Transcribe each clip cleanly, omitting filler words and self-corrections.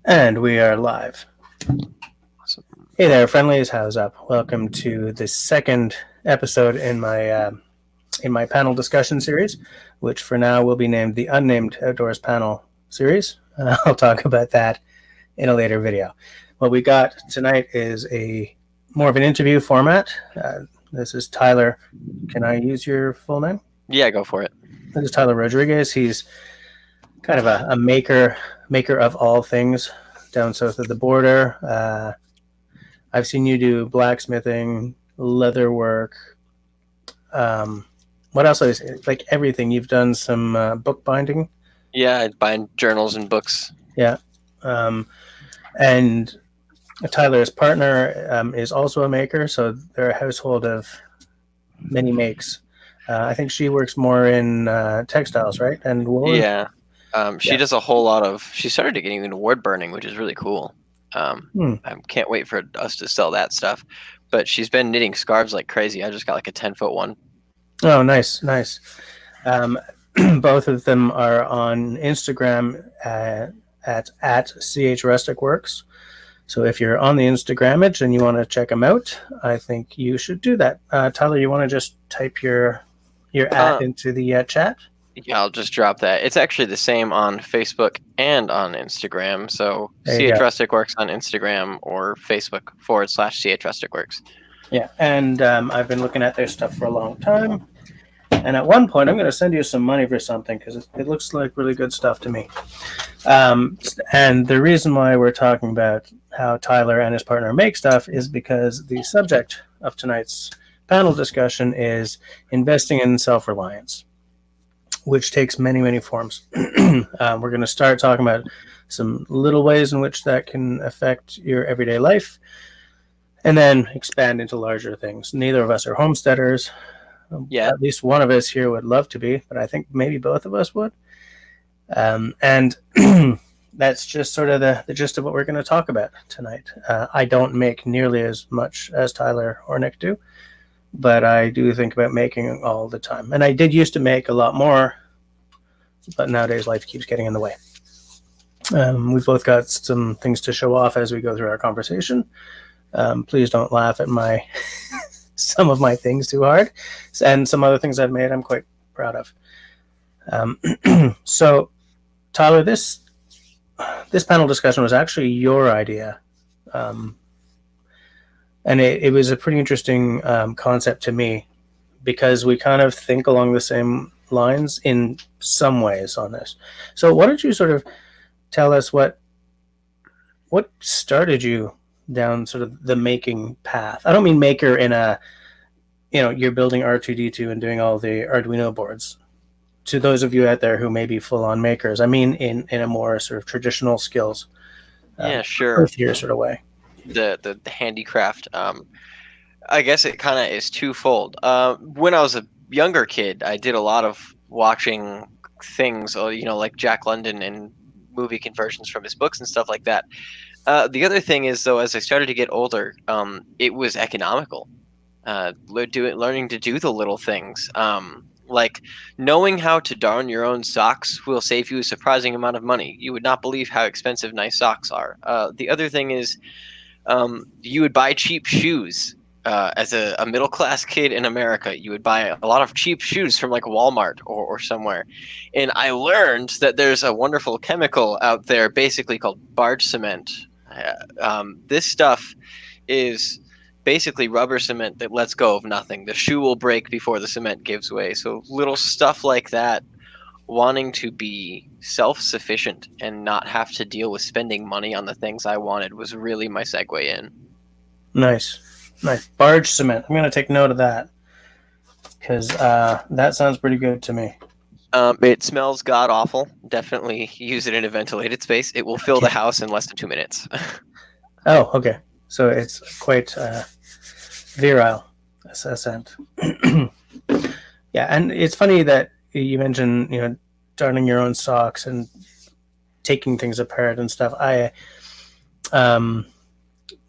And we are live. Awesome. Hey there, friendlies. How's up? Welcome to the second episode in my panel discussion series, which for now will be named the Unnamed Outdoors Panel Series. I'll talk about that in a later video. What we got tonight is a more of an interview format. This is Tyler. Can I use your full name? Yeah, go for it. This is Tyler Rodriguez. He's kind of a maker of all things down south of the border. I've seen you do blacksmithing, leather work. What else? Like everything. You've done some book binding. Yeah, I bind journals and books. Yeah. And Tyler's partner is also a maker, so they're a household of many makes. I think she works more in textiles, right? And wool. Yeah. She does a whole lot of. She started getting into wood burning, which is really cool. I can't wait for us to sell that stuff. But she's been knitting scarves like crazy. I just got like a 10-foot one. Oh, nice. Both of them are on Instagram at CH Rustic Works. So if you're on the Instagrammage and you want to check them out, I think you should do that. Tyler, you want to just type your at into the chat? Yeah, I'll just drop that. It's actually the same on Facebook and on Instagram. So CH Rustic Works on Instagram or Facebook /CH Rustic Works. Yeah, and I've been looking at their stuff for a long time. And at one point, I'm going to send you some money for something because it looks like really good stuff to me. And the reason why we're talking about how Tyler and his partner make stuff is because the subject of tonight's panel discussion is investing in self-reliance, which takes many, many forms. We're going to start talking about some little ways in which that can affect your everyday life, and then expand into larger things. Neither of us are homesteaders. Yeah. At least one of us here would love to be, but I think maybe both of us would. And that's just sort of the gist of what we're going to talk about tonight. I don't make nearly as much as Tyler or Nick do, but I do think about making all the time. And I did used to make a lot more, but nowadays life keeps getting in the way. We've both got some things to show off as we go through our conversation. Please don't laugh at my some of my things too hard, and some other things I've made I'm quite proud of. So, Tyler, this panel discussion was actually your idea, and it was a pretty interesting concept to me because we kind of think along the same lines in some ways on this. So, why don't you sort of tell us what started you down sort of the making path? I don't mean maker in a, you're building R2D2 and doing all the Arduino boards. To those of you out there who may be full-on makers, I mean in a more sort of traditional skills, sure, earthier sort of way. The handicraft. I guess it kind of is twofold. When I was a younger kid, I did a lot of watching things, like Jack London and movie conversions from his books and stuff like that. The other thing is, though, as I started to get older, it was economical. Learning to do the little things, like knowing how to darn your own socks will save you a surprising amount of money. You would not believe how expensive nice socks are. The other thing is, you would buy cheap shoes. As a middle-class kid in America, you would buy a lot of cheap shoes from like Walmart or somewhere. And I learned that there's a wonderful chemical out there basically called barge cement. This stuff is basically rubber cement that lets go of nothing. The shoe will break before the cement gives way. So little stuff like that, wanting to be self-sufficient and not have to deal with spending money on the things I wanted was really my segue in. Nice. Barge cement. I'm going to take note of that because that sounds pretty good to me. It smells god awful. Definitely use it in a ventilated space. It will fill the house in less than 2 minutes. Oh, okay. So it's quite virile, a scent. Yeah, and it's funny that you mentioned, darning your own socks and taking things apart and stuff.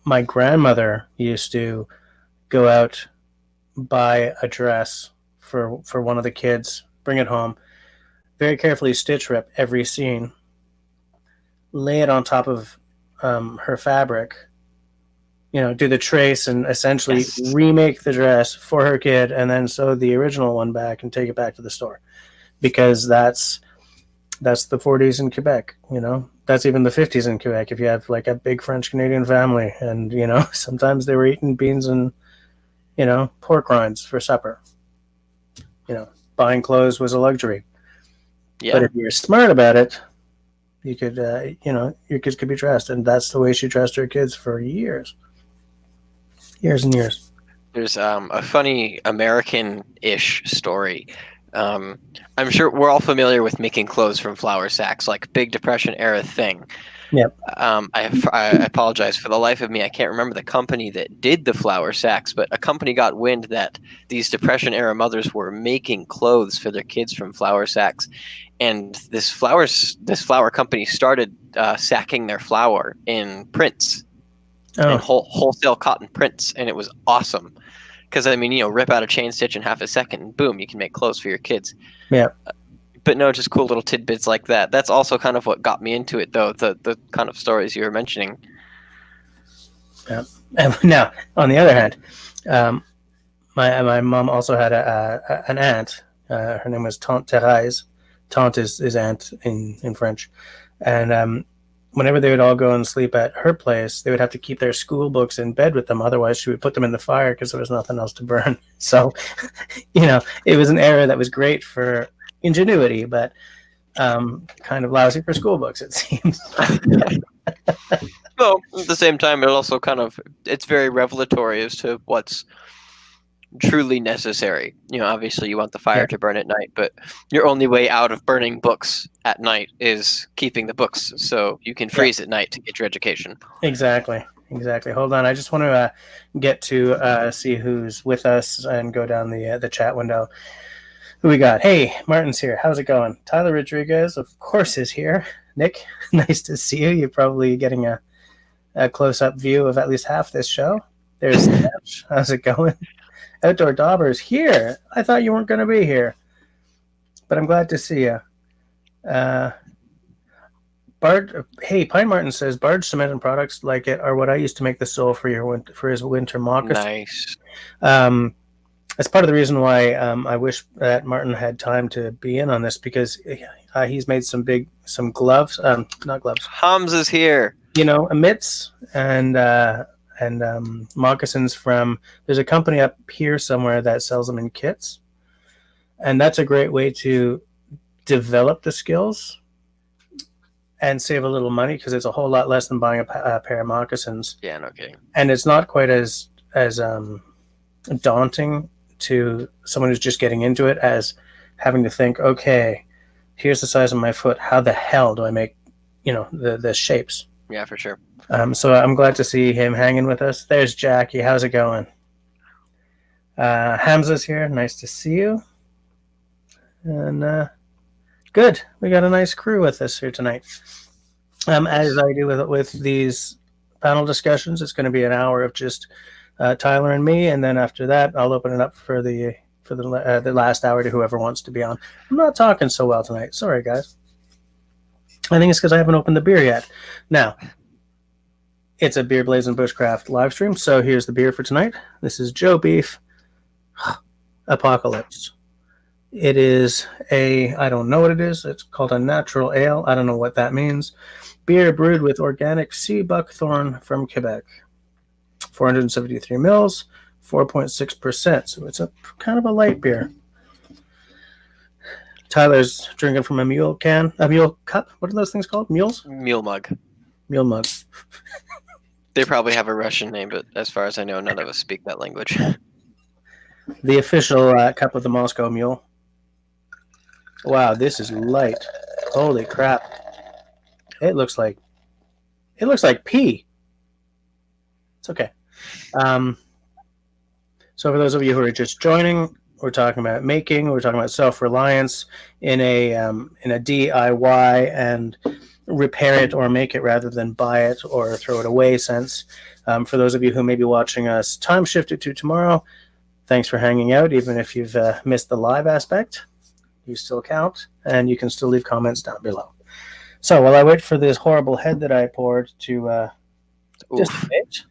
My grandmother used to go out, buy a dress for one of the kids, bring it home, very carefully stitch rip every seam, lay it on top of her fabric, do the trace and essentially Yes. remake the dress for her kid, and then sew the original one back and take it back to the store, because that's the 40s in Quebec. That's even the 50s in Quebec. If you have like a big French Canadian family, and sometimes they were eating beans and pork rinds for supper. Buying clothes was a luxury. Yeah. But if you're smart about it, you could, your kids could be dressed, and that's the way she dressed her kids for years and years. There's a funny American-ish story. I'm sure we're all familiar with making clothes from flour sacks, like big Depression era thing. Yep. I apologize, for the life of me, I can't remember the company that did the flour sacks, but a company got wind that these Depression era mothers were making clothes for their kids from flour sacks, and this flour company started sacking their flour in prints, and wholesale cotton prints, and it was awesome. Because, I mean, rip out a chain stitch in half a second, and boom, you can make clothes for your kids. Yeah. But no, just cool little tidbits like that. That's also kind of what got me into it, though, the kind of stories you were mentioning. Yeah. And now, on the other hand, my mom also had an aunt. Her name was Tante Thérèse. Tante is aunt in French. And whenever they would all go and sleep at her place, they would have to keep their school books in bed with them. Otherwise, she would put them in the fire because there was nothing else to burn. So, it was an era that was great for ingenuity, but kind of lousy for school books, it seems. Well, at the same time, it also it's very revelatory as to what's truly necessary. Obviously you want the fire to burn at night, but your only way out of burning books at night is keeping the books so you can freeze at night to get your education. Exactly. Hold on, I just want to get to see who's with us and go down the chat window. Who we got? Hey, Martin's here. How's it going? Tyler Rodriguez, of course, is here. Nick, nice to see you. You're probably getting a close-up view of at least half this show. There's Snatch. How's it going? Outdoor Daubers here. I thought you weren't going to be here, but I'm glad to see you. Bard, hey, Pine Martin says barge cement and products like it are what I used to make the sole for his winter moccasins. Nice. That's part of the reason why I wish that Martin had time to be in on this, because he's made some gloves, not gloves. Hams is here. Mitts and moccasins from. There's a company up here somewhere that sells them in kits, and that's a great way to develop the skills and save a little money, because it's a whole lot less than buying a pair of moccasins. Yeah, no kidding. And it's not quite as daunting to someone who's just getting into it as having to think, okay, here's the size of my foot. How the hell do I make, the shapes? Yeah, for sure. So I'm glad to see him hanging with us. There's Jackie. How's it going? Hamza's here. Nice to see you. And good. We got a nice crew with us here tonight. As I do with these panel discussions, it's going to be an hour of just Tyler and me, and then after that, I'll open it up for the last hour to whoever wants to be on. I'm not talking so well tonight. Sorry, guys. I think it's because I haven't opened the beer yet. Now, it's a Beer Blazing Bushcraft live stream, so here's the beer for tonight. This is Joe Beef Apocalypse. It is I don't know what it is. It's called a natural ale. I don't know what that means. Beer brewed with organic sea buckthorn from Quebec. 473 mils, 4.6%. So it's a kind of a light beer. Tyler's drinking from a mule cup. What are those things called? Mules? Mule mug. Mule mug. They probably have a Russian name, but as far as I know, none of us speak that language. The official cup of the Moscow Mule. Wow, this is light. Holy crap. It looks like pee. It's okay. So for those of you who are just joining, we're talking about we're talking about self-reliance in a DIY and repair it or make it rather than buy it or throw it away sense. For those of you who may be watching us time shifted to tomorrow, thanks for hanging out. Even if you've missed the live aspect, you still count, and you can still leave comments down below. So while I wait for this horrible head that I poured to Oof. dissipate,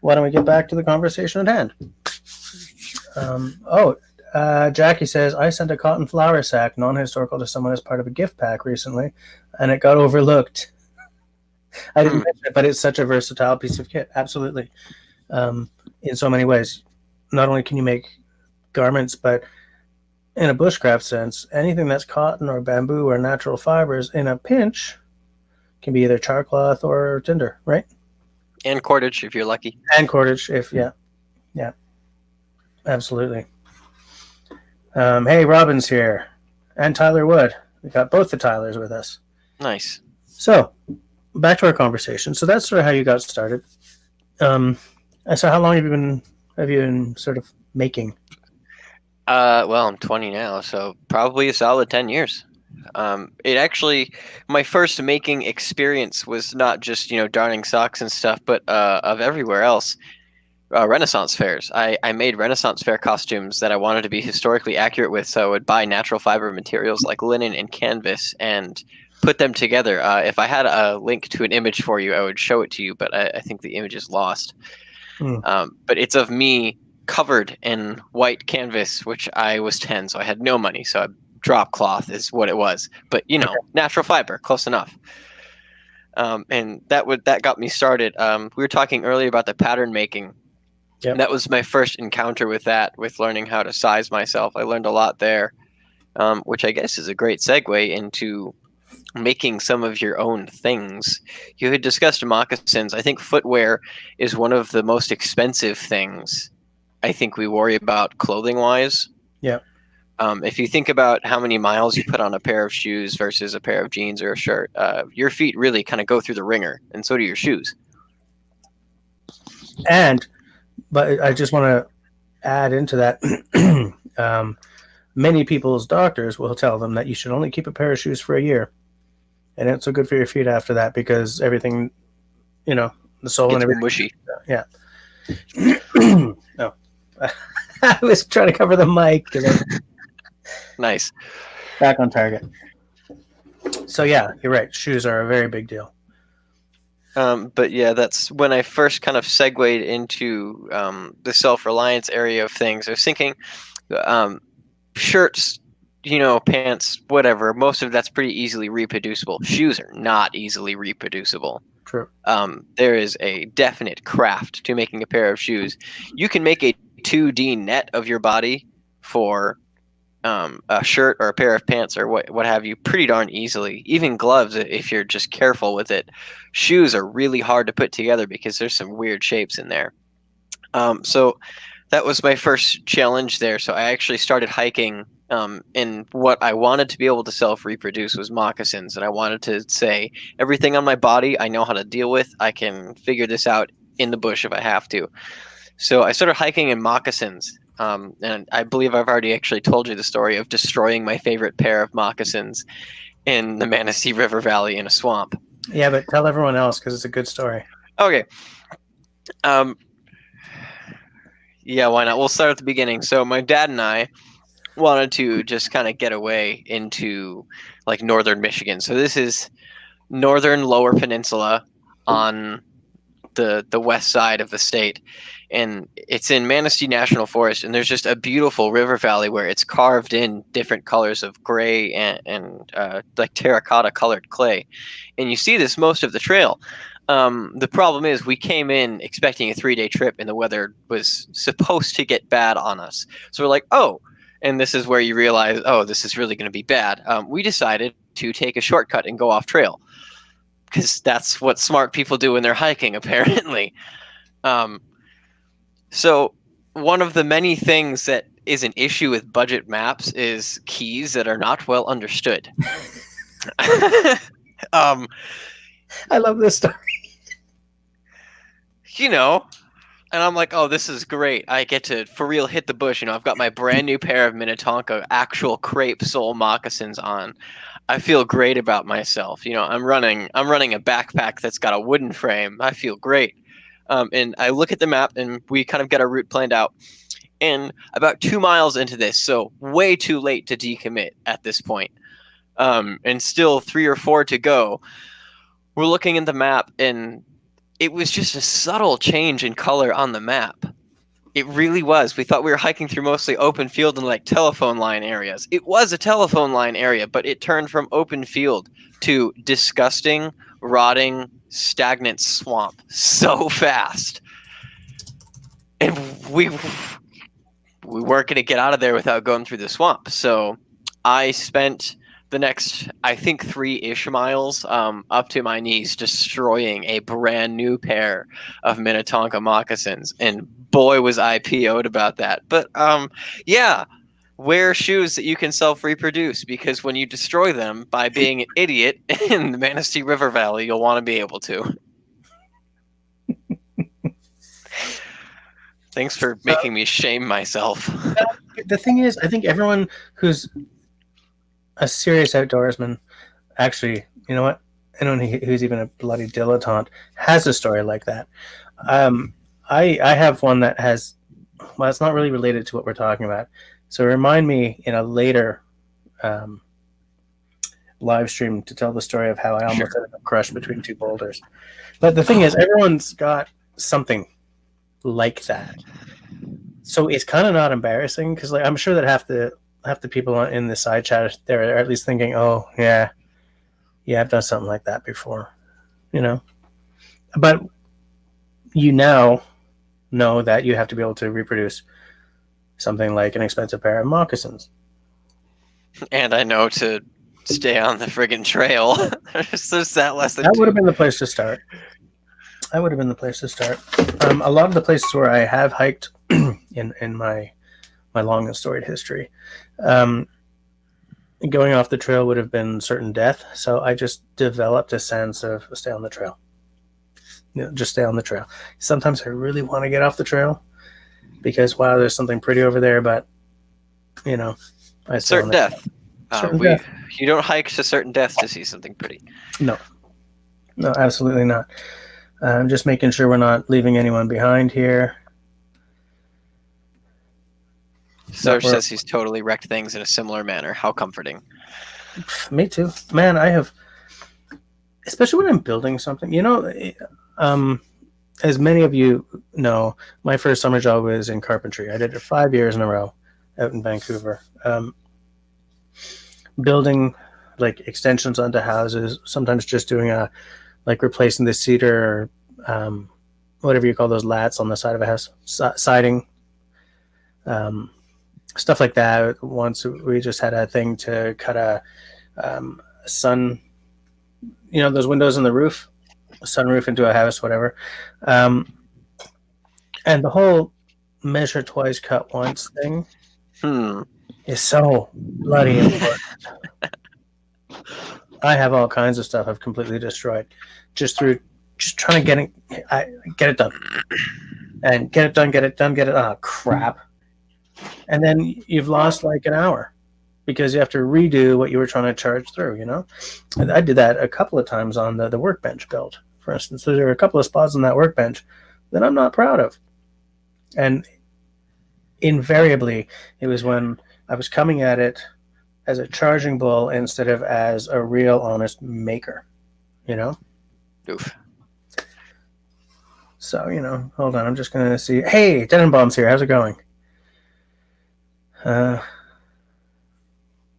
why don't we get back to the conversation at hand? Oh, Jackie says, I sent a cotton flour sack, non historical, to someone as part of a gift pack recently, and it got overlooked. I didn't Hmm. mention it, but it's such a versatile piece of kit. Absolutely. In so many ways. Not only can you make garments, but in a bushcraft sense, anything that's cotton or bamboo or natural fibers in a pinch can be either charcloth or tinder, right? And cordage if you're lucky. And cordage, if, yeah, yeah, absolutely. Hey, Robin's here, and Tyler Wood. We got both the Tylers with us. Nice. So, back to our conversation. So that's sort of how you got started. So how long have you been sort of making? Well, I'm 20 now, so probably a solid 10 years. It actually, my first making experience was not just, darning socks and stuff, but of everywhere else. Renaissance fairs. I made Renaissance fair costumes that I wanted to be historically accurate with, so I would buy natural fiber materials like linen and canvas and put them together. If I had a link to an image for you, I would show it to you, but I think the image is lost. Hmm. But it's of me covered in white canvas, which I was 10, so I had no money, so drop cloth is what it was. But natural fiber, close enough. And that got me started. We were talking earlier about the pattern making. Yep. That was my first encounter with that, with learning how to size myself. I learned a lot there, which I guess is a great segue into making some of your own things. You had discussed moccasins. I think footwear is one of the most expensive things I think we worry about clothing wise. Yeah. If you think about how many miles you put on a pair of shoes versus a pair of jeans or a shirt, your feet really kind of go through the ringer, and so do your shoes. But I just want to add into that. Many people's doctors will tell them that you should only keep a pair of shoes for a year, and it's so good for your feet after that because everything, the sole and It's everything. mushy. Yeah. No, I was trying to cover the mic. Nice. Back on target. So yeah, you're right. Shoes are a very big deal. But yeah, that's when I first kind of segued into the self-reliance area of things. I was thinking shirts, pants, whatever. Most of that's pretty easily reproducible. Shoes are not easily reproducible. True. There is a definite craft to making a pair of shoes. You can make a 2D net of your body for a shirt or a pair of pants or what have you pretty darn easily. Even gloves, if you're just careful with it. Shoes are really hard to put together because there's some weird shapes in there. So that was my first challenge there. So I actually started hiking, and what I wanted to be able to self-reproduce was moccasins, and I wanted to say everything on my body I know how to deal with. I can figure this out in the bush if I have to. So I started hiking in moccasins. And I believe I've already actually told you the story of destroying my favorite pair of moccasins in the Manistee River Valley in a swamp. Yeah, but tell everyone else because it's a good story. Okay. Yeah, why not? We'll start at the beginning. So my dad and I wanted to just kind of get away into like northern Michigan. So this is northern Lower Peninsula on the west side of the state, and it's in Manistee National Forest, and there's just a beautiful river valley where it's carved in different colors of gray and like terracotta colored clay, and you see this most of the trail. The problem is we came in expecting a 3-day trip, and the weather was supposed to get bad on us, so we're like, oh, and this is where you realize, oh, this is really going to be bad. We decided to take a shortcut and go off trail, because that's what smart people do when they're hiking, apparently. So one of the many things that is an issue with budget maps is keys that are not well understood. I love this story. And I'm like, oh, this is great. I get to, for real, hit the bush. I've got my brand new pair of Minnetonka actual crepe sole moccasins on. I feel great about myself. I'm running a backpack that's got a wooden frame. I feel great. And I look at the map, and we kind of get our route planned out. And about 2 miles into this, so way too late to decommit at this point, and still 3 or 4 to go. We're looking at the map, and it was just a subtle change in color on the map. It really was. We thought we were hiking through mostly open field and like telephone line areas. It was a telephone line area, but it turned from open field to disgusting, rotting, stagnant swamp so fast. And we weren't going to get out of there without going through the swamp. So I spent the next, I think, 3-ish miles up to my knees destroying a brand new pair of Minnetonka moccasins. And boy, was I PO'd about that. But yeah, wear shoes that you can self-reproduce, because when you destroy them by being an idiot in the Manistee River Valley, you'll want to be able to. Thanks for making me shame myself. The thing is, I think everyone who's a serious outdoorsman, actually, you know what? Anyone who's even a bloody dilettante has a story like that. I have one that has, well, it's not really related to what we're talking about. So remind me in a later live stream to tell the story of how I almost ended up crushed between 2 boulders. But the thing is, everyone's got something like that, so it's kind of not embarrassing, because like I'm sure that half the people in the side chat there are at least thinking, oh yeah, I've done something like that before, you know. But you now know that you have to be able to reproduce something like an expensive pair of moccasins, and I know to stay on the friggin' trail. There's that lesson. That would have been the place to start. A lot of the places where I have hiked in my long and storied history, going off the trail would have been certain death. So I just developed a sense of stay on the trail. Just stay on the trail. Sometimes I really want to get off the trail because, wow, there's something pretty over there, but certain death. Death. You don't hike to certain death to see something pretty. No, absolutely not. I'm just making sure we're not leaving anyone behind here. Serge says he's totally wrecked things in a similar manner. How comforting. Me too. Man, I have, especially when I'm building something, as many of you know, my first summer job was in carpentry. I did it 5 years in a row out in Vancouver. Building like extensions onto houses, sometimes just doing like replacing the cedar or whatever you call those lats on the side of a house, siding, stuff like that. Once we just had a thing to cut a sun, those windows in the roof, a sunroof into a house, whatever. And the whole measure twice, cut once thing is so bloody important. I have all kinds of stuff I've completely destroyed just trying to get it done. And get it done. Oh, crap. And then you've lost like an hour because you have to redo what you were trying to charge through, And I did that a couple of times on the workbench build, for instance. So there are a couple of spots on that workbench that I'm not proud of. And invariably, it was when I was coming at it as a charging bull instead of as a real honest maker, Oof. So, hold on. I'm just going to see. Hey, Denenbaum's here. How's it going?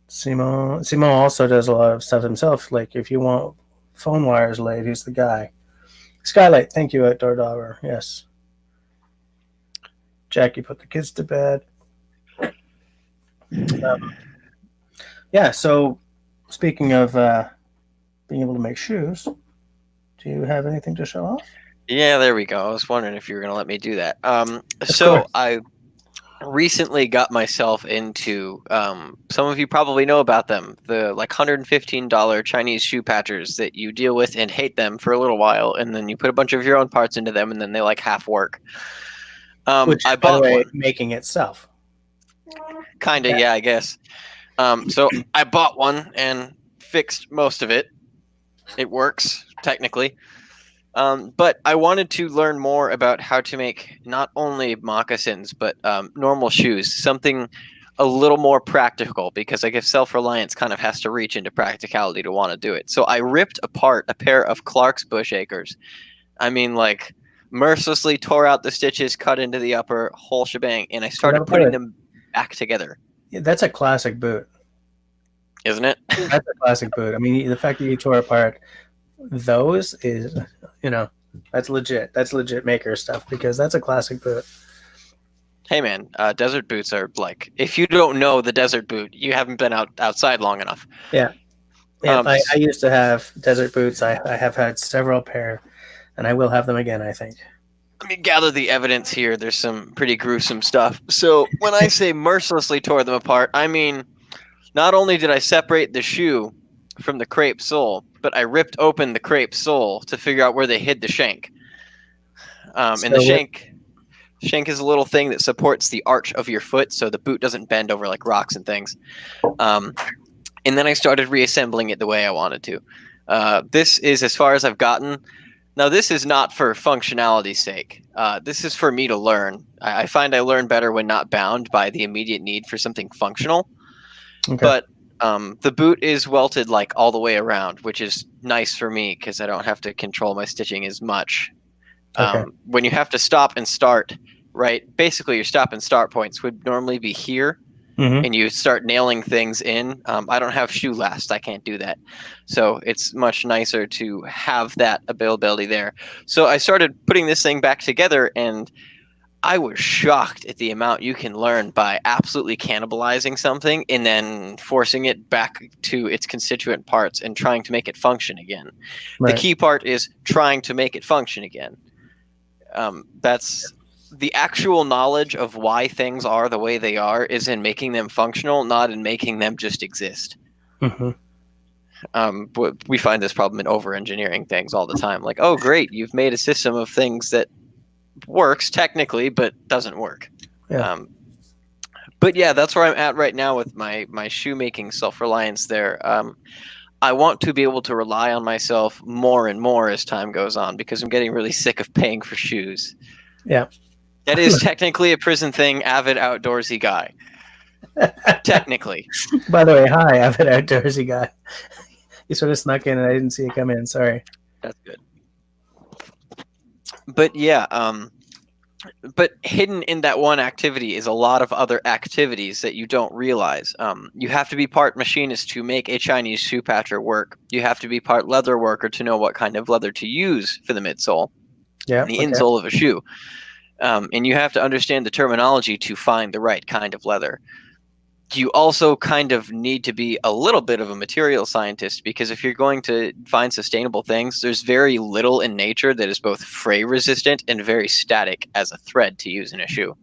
Simon also does a lot of stuff himself. Like if you want phone wires laid, he's the guy. Skylight, thank you, Outdoor Dogger. Yes. Jackie put the kids to bed. Yeah, so speaking of being able to make shoes, do you have anything to show off? Yeah, there we go. I was wondering if you were going to let me do that. So I recently got myself into, some of you probably know about them, the like $115 Chinese shoe patchers that you deal with and hate them for a little while, and then you put a bunch of your own parts into them, and then they like half work. Which, I by the bought way, one. making itself. Kind of, yeah, I guess. So I bought one and fixed most of it. It works, technically. But I wanted to learn more about how to make not only moccasins, but normal shoes. Something a little more practical, because I guess self-reliance kind of has to reach into practicality to want to do it. So I ripped apart a pair of Clark's bush acres. I mean, like, mercilessly tore out the stitches, cut into the upper, whole shebang, and I started putting them back together. Yeah, that's a classic boot. Isn't it? That's a classic boot. I mean, the fact that you tore apart those is, that's legit. That's legit maker stuff, because that's a classic boot. Hey man, desert boots are like, if you don't know the desert boot, you haven't been outside long enough. Yeah. Yeah, I used to have desert boots. I have had several pair, and I will have them again, I think. Let me gather the evidence here. There's some pretty gruesome stuff. So when I say mercilessly tore them apart, I mean, not only did I separate the shoe from the crepe sole, but I ripped open the crepe sole to figure out where they hid the shank. And the shank is a little thing that supports the arch of your foot, so the boot doesn't bend over like rocks and things. And then I started reassembling it the way I wanted to. This is as far as I've gotten. Now, this is not for functionality's sake. This is for me to learn. I find I learn better when not bound by the immediate need for something functional. Okay. But the boot is welted like all the way around, which is nice for me because I don't have to control my stitching as much. Okay. When you have to stop and start, right? Basically, your stop and start points would normally be here. Mm-hmm. And you start nailing things in. I don't have shoe last. I can't do that. So it's much nicer to have that availability there. So I started putting this thing back together, and I was shocked at the amount you can learn by absolutely cannibalizing something and then forcing it back to its constituent parts and trying to make it function again. Right. The key part is trying to make it function again. That's... The actual knowledge of why things are the way they are is in making them functional, not in making them just exist. Mm-hmm. We find this problem in over-engineering things all the time. Like, oh, great, you've made a system of things that works technically, but doesn't work. Yeah. But yeah, that's where I'm at right now with my shoemaking self-reliance there. I want to be able to rely on myself more and more as time goes on, because I'm getting really sick of paying for shoes. Yeah. That is technically a prison thing, avid outdoorsy guy. Technically. By the way, hi, avid outdoorsy guy. You sort of snuck in and I didn't see you come in. Sorry. That's good. But yeah, but hidden in that one activity is a lot of other activities that you don't realize. You have to be part machinist to make a Chinese shoe patcher work. You have to be part leather worker to know what kind of leather to use for the midsole, and the insole of a shoe. And you have to understand the terminology to find the right kind of leather. You also kind of need to be a little bit of a material scientist, because if you're going to find sustainable things, there's very little in nature that is both fray resistant and very static as a thread to use in a shoe.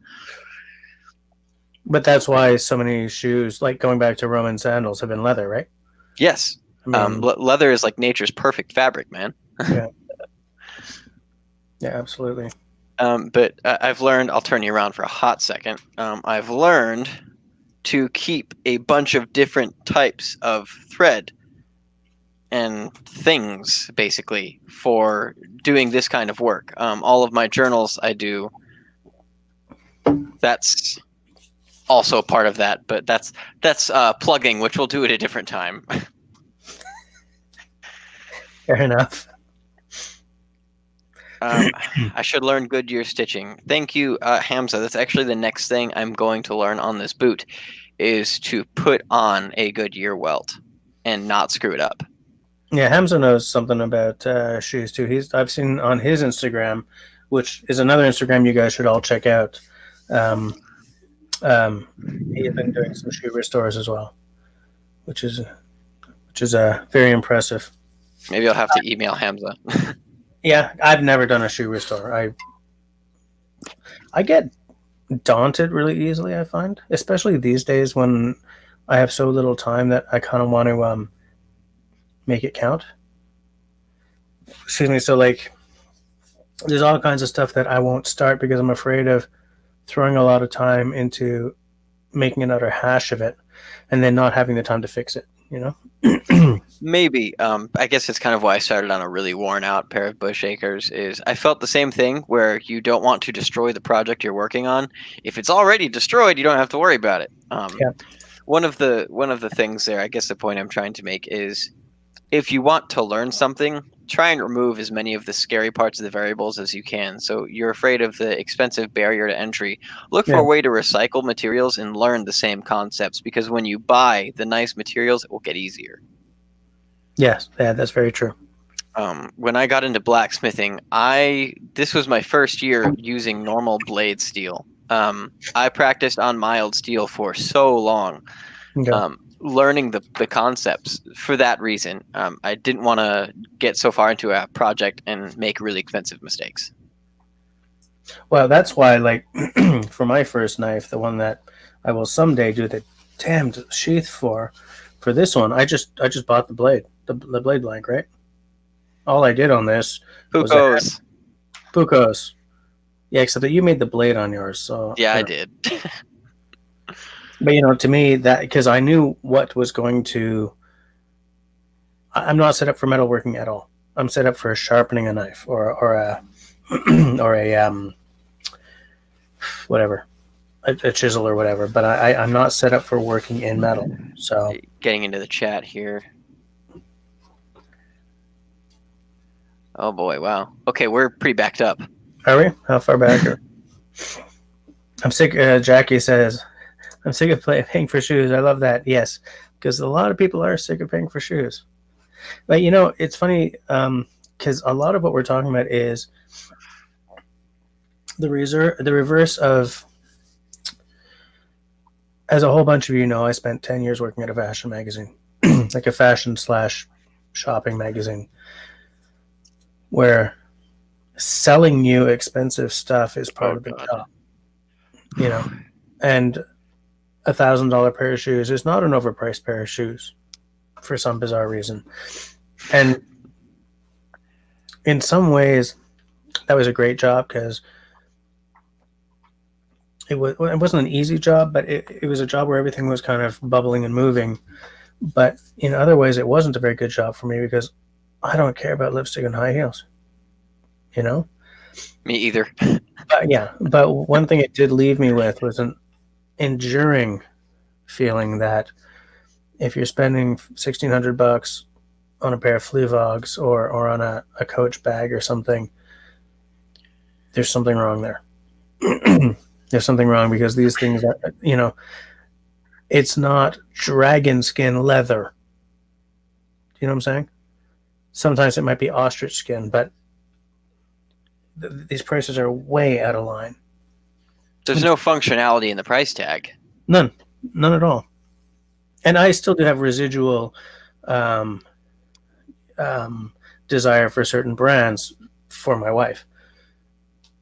But that's why so many shoes, like going back to Roman sandals, have been leather, right? Yes. I mean, leather is like nature's perfect fabric, man. Yeah. Yeah, absolutely. But I've learned, I'll turn you around for a hot second. I've learned to keep a bunch of different types of thread and things, basically, for doing this kind of work. All of my journals I do, that's also part of that, but that's plugging, which we'll do at a different time. Fair enough. I should learn Goodyear stitching. Thank you, Hamza. That's actually the next thing I'm going to learn on this boot, is to put on a Goodyear welt and not screw it up. Yeah, Hamza knows something about shoes too. I've seen on his Instagram, which is another Instagram you guys should all check out. He has been doing some shoe restores as well, which is very impressive. Maybe I'll have to email Hamza. Yeah, I've never done a shoe restore. I get daunted really easily, I find, especially these days when I have so little time that I kind of want to make it count. Excuse me. So, like, there's all kinds of stuff that I won't start because I'm afraid of throwing a lot of time into making another hash of it and then not having the time to fix it. you know? Maybe. I guess it's kind of why I started on a really worn out pair of bush acres. Is I felt the same thing where you don't want to destroy the project you're working on. If it's already destroyed, you don't have to worry about it. Yeah. One of the things there, I guess the point I'm trying to make is if you want to learn something, try and remove as many of the scary parts of the variables as you can. So you're afraid of the expensive barrier to entry. Look for Yeah. a way to recycle materials and learn the same concepts because when you buy the nice materials, it will get easier. Yes. Yeah, that's very true. When I got into blacksmithing, this was my first year using normal blade steel. I practiced on mild steel for so long, Okay. learning the concepts for that reason. I didn't want to get so far into a project and make really expensive mistakes. Well, that's why, like, for my first knife, the one that I will someday do the damned sheath for this one, I just bought the blade blank, right? All I did on this Who was add goes? Pucos. Yeah, except that you made the blade on yours, so Yeah, you I know. did. But to me that because I knew what was going to. I'm not set up for metalworking at all. I'm set up for sharpening a knife or a or a whatever a chisel or whatever. But I'm not set up for working in metal. So Getting into the chat here. Oh boy, wow. Okay, we're pretty backed up. are we? How far back are? I'm sick. Jackie says, "I'm sick of paying for shoes." I love that. Yes, because a lot of people are sick of paying for shoes. But it's funny because a lot of what we're talking about is the reverse of. As a whole bunch of you know, I spent 10 years working at a fashion magazine, like a fashion slash shopping magazine, where selling you expensive stuff is part Oh of the god. job, you know, and $1,000 pair of shoes is not an overpriced pair of shoes for some bizarre reason. And in some ways, that was a great job because it wasn't an easy job, but it was a job where everything was kind of bubbling and moving. But in other ways, it wasn't a very good job for me because I don't care about lipstick and high heels, you know? Me either. Yeah, but one thing it did leave me with was an enduring feeling that if you're spending $1,600 on a pair of Fluvogs or on a Coach bag or something, there's something wrong there. There's something wrong because these things are, it's not dragon skin leather. Do you know what I'm saying? Sometimes it might be ostrich skin, but these prices are way out of line. There's no functionality in the price tag. None at all. And I still do have residual um, desire for certain brands for my wife.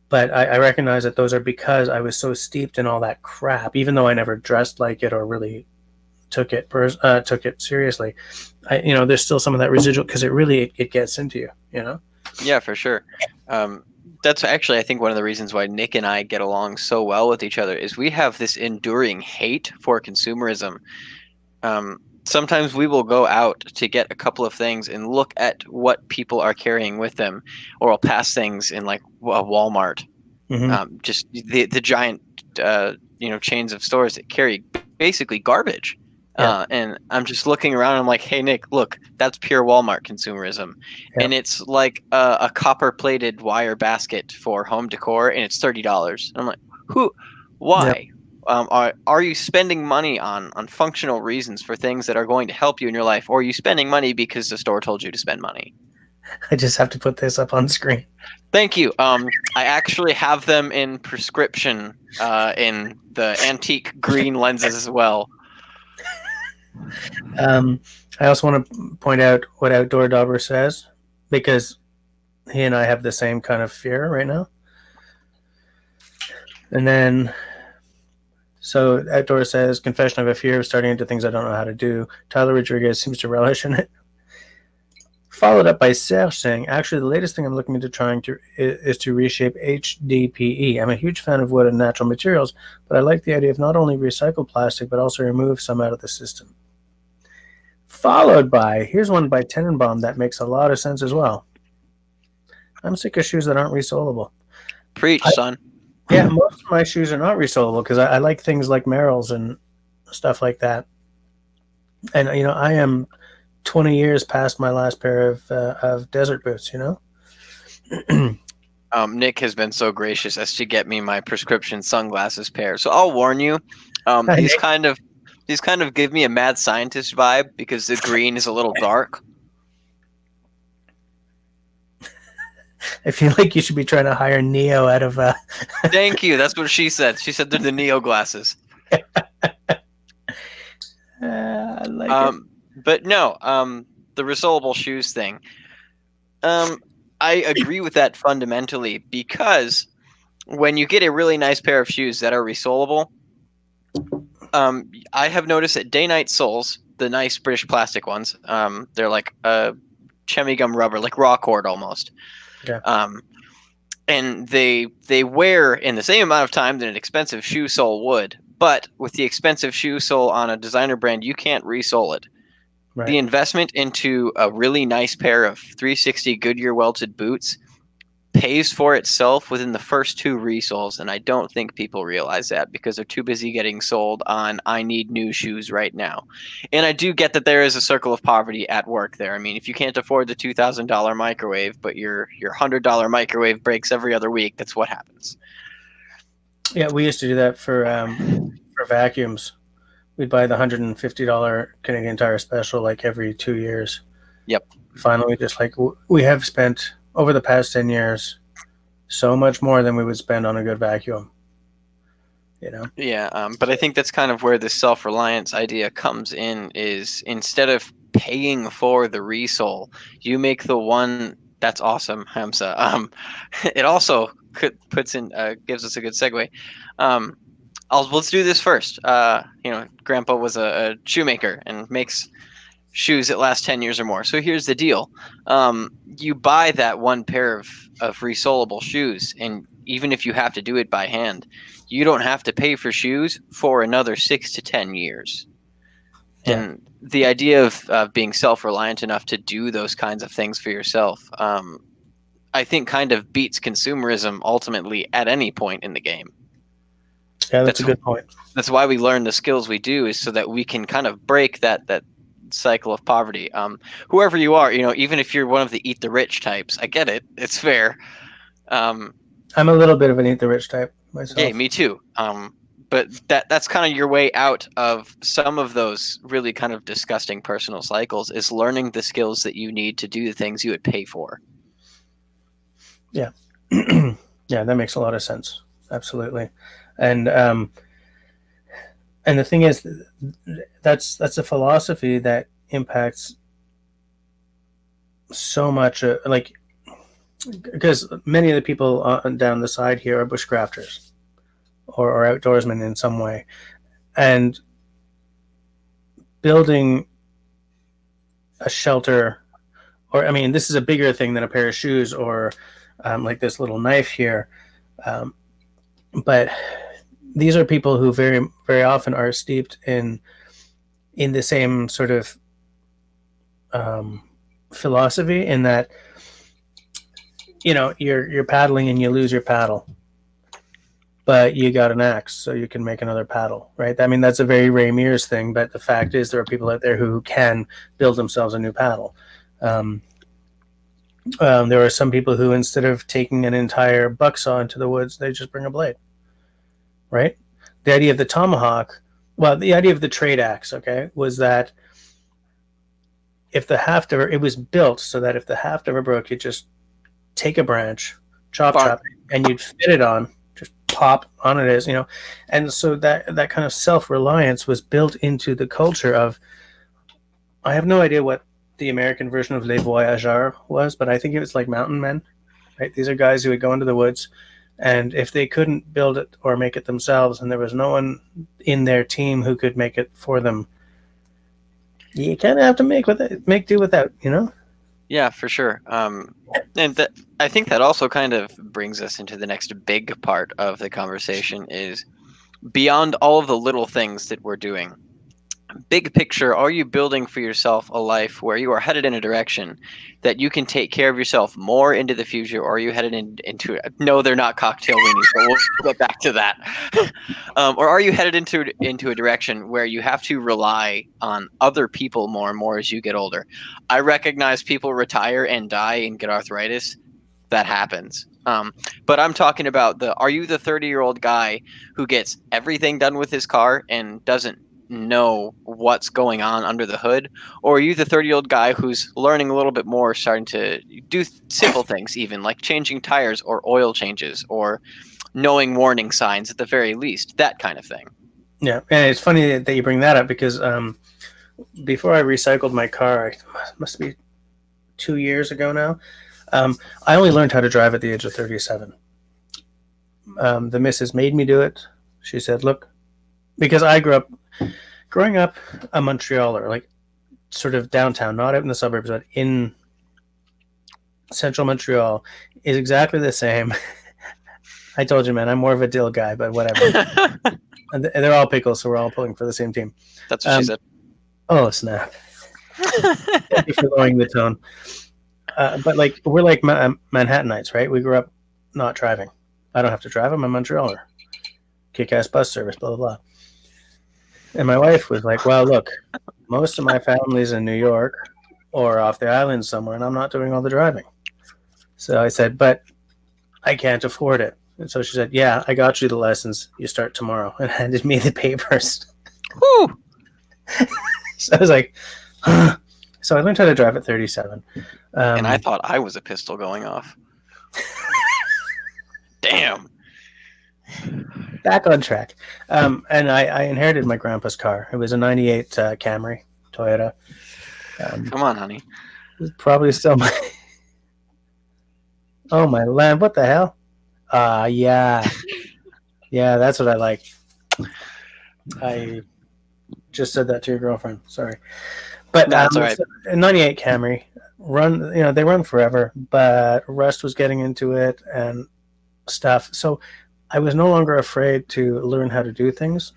But I recognize that those are because I was so steeped in all that crap, even though I never dressed like it or really took it seriously. There's still some of that residual because it gets into you. Yeah, for sure. That's actually, I think, one of the reasons why Nick and I get along so well with each other is we have this enduring hate for consumerism. Sometimes we will go out to get a couple of things and look at what people are carrying with them, or I'll pass things in like a Walmart, Mm-hmm. just the giant chains of stores that carry basically garbage. Yeah. And I'm just looking around and I'm like, hey Nick, look, that's pure Walmart consumerism. Yeah. And it's like a copper plated wire basket for home decor and it's $30. And I'm like, why? Are you spending money on functional reasons for things that are going to help you in your life, or are you spending money because the store told you to spend money? I just have to put this up on screen. Thank you. I actually have them in prescription in the antique green lenses as well. I also want to point out what Outdoor Dauber says because he and I have the same kind of fear right now. And then, so Outdoor says, confession, I have a fear of starting into things I don't know how to do. Tyler Rodriguez seems to relish in it. Followed up by Serge saying, actually, the latest thing I'm looking into is to reshape HDPE. I'm a huge fan of wood and natural materials, but I like the idea of not only recycle plastic, but also remove some out of the system. Followed by, here's one by Tenenbaum that makes a lot of sense as well. I'm sick of shoes that aren't resolable. Preach, I, son. yeah, most of my shoes are not resolable because I like things like Merrell's and stuff like that. And I am 20 years past my last pair of desert boots. Nick has been so gracious as to get me my prescription sunglasses pair. So I'll warn you, Hi, these Nick. kind of give me a mad scientist vibe because the green is a little dark. I feel like you should be trying to hire Neo out of. Thank you. That's what she said. She said they're the Neo glasses. I like it. But no, the resolable shoes thing. I agree with that fundamentally because when you get a really nice pair of shoes that are resolable, I have noticed that day-night soles, the nice British plastic ones, they're like chemi gum rubber, like raw cord almost. Yeah. And they wear in the same amount of time that an expensive shoe sole would. But with the expensive shoe sole on a designer brand, you can't resole it. Right. The investment into a really nice pair of 360 Goodyear welted boots pays for itself within the first two resoles, and I don't think people realize that because they're too busy getting sold on I need new shoes right now. And I do get that there is a circle of poverty at work there. I mean, if you can't afford the $2,000 microwave, but your $100 microwave breaks every other week, that's what happens. Yeah, we used to do that for vacuums. We'd buy the $150 Canadian Tire special like every 2 years. Yep. Finally, just like we have spent over the past 10 years so much more than we would spend on a good vacuum. Yeah, but I think that's kind of where the self-reliance idea comes in, is instead of paying for the resole, you make the one that's awesome, Hamza. It also gives us a good segue. Let's do this first. Grandpa was a shoemaker and makes shoes that last 10 years or more. So here's the deal. You buy that one pair of resolable shoes, and even if you have to do it by hand, you don't have to pay for shoes for another 6 to 10 years. Yeah. And the idea of being self-reliant enough to do those kinds of things for yourself, I think kind of beats consumerism ultimately at any point in the game. Yeah, that's a good point. That's why we learn the skills we do, is so that we can kind of break that cycle of poverty. Whoever you are, even if you're one of the eat the rich types, I get it. It's fair. I'm a little bit of an eat the rich type myself. Yeah, me too. But that's kind of your way out of some of those really kind of disgusting personal cycles, is learning the skills that you need to do the things you would pay for. Yeah. Yeah, that makes a lot of sense. Absolutely. And the thing is, that's a philosophy that impacts so much, because many of the people down the side here are bushcrafters or outdoorsmen in some way, and building a shelter, or this is a bigger thing than a pair of shoes or like this little knife here, but these are people who very, very often are steeped in the same sort of philosophy, in that you're paddling and you lose your paddle, but you got an axe so you can make another paddle, right? That's a very Ray Mears thing, but the fact is there are people out there who can build themselves a new paddle. There are some people who, instead of taking an entire bucksaw into the woods, they just bring a blade, right? The idea of the tomahawk, the idea of the trade axe, okay, was that if the haft it was built so that if the haft ever broke, you just take a branch, chop, and you'd fit it on, just pop on it as, and so that kind of self-reliance was built into the culture of, I have no idea what the American version of Les Voyageurs was, but I think it was like mountain men, right? These are guys who would go into the woods, and if they couldn't build it or make it themselves, and there was no one in their team who could make it for them, you kind of have to make do without, Yeah, for sure. And I think that also kind of brings us into the next big part of the conversation, is beyond all of the little things that we're doing, big picture, are you building for yourself a life where you are headed in a direction that you can take care of yourself more into the future, or are you headed into it? No, they're not cocktail weenies, but we'll get back to that. Or are you headed into a direction where you have to rely on other people more and more as you get older? I recognize people retire and die and get arthritis. That happens. But I'm talking about are you the 30-year-old guy who gets everything done with his car and doesn't know what's going on under the hood? Or are you the 30-year-old guy who's learning a little bit more, starting to do simple things, even like changing tires or oil changes or knowing warning signs at the very least, that kind of thing? Yeah, and it's funny that you bring that up because before I recycled my car, it must be 2 years ago now. I only learned how to drive at the age of 37. The missus made me do it. She said, "Look," because growing up a Montrealer, like sort of downtown, not out in the suburbs, but in central Montreal, is exactly the same. I told you, man, I'm more of a dill guy, but whatever. And they're all pickles, so we're all pulling for the same team. That's what she said. Oh, snap. Thank you for lowering the tone. But like we're like Manhattanites, right? We grew up not driving. I don't have to drive. I'm a Montrealer. Kick-ass bus service, blah, blah, blah. And my wife was like, well, look, most of my family's in New York or off the island somewhere, and I'm not doing all the driving. So I said, but I can't afford it. And so she said, yeah, I got you the lessons. You start tomorrow, and handed me the papers. Whew. So I was like, huh. So I learned how to drive at 37. And I thought I was a pistol going off. Damn. Back on track. And I inherited my grandpa's car. It was a 98 Camry, Toyota. Come on, honey. It's probably still my... Oh, my land. What the hell? Yeah. Yeah, that's what I like. I just said that to your girlfriend. Sorry. But that's all right. A 98 Camry. They run forever, but Rust was getting into it and stuff. So I was no longer afraid to learn how to do things.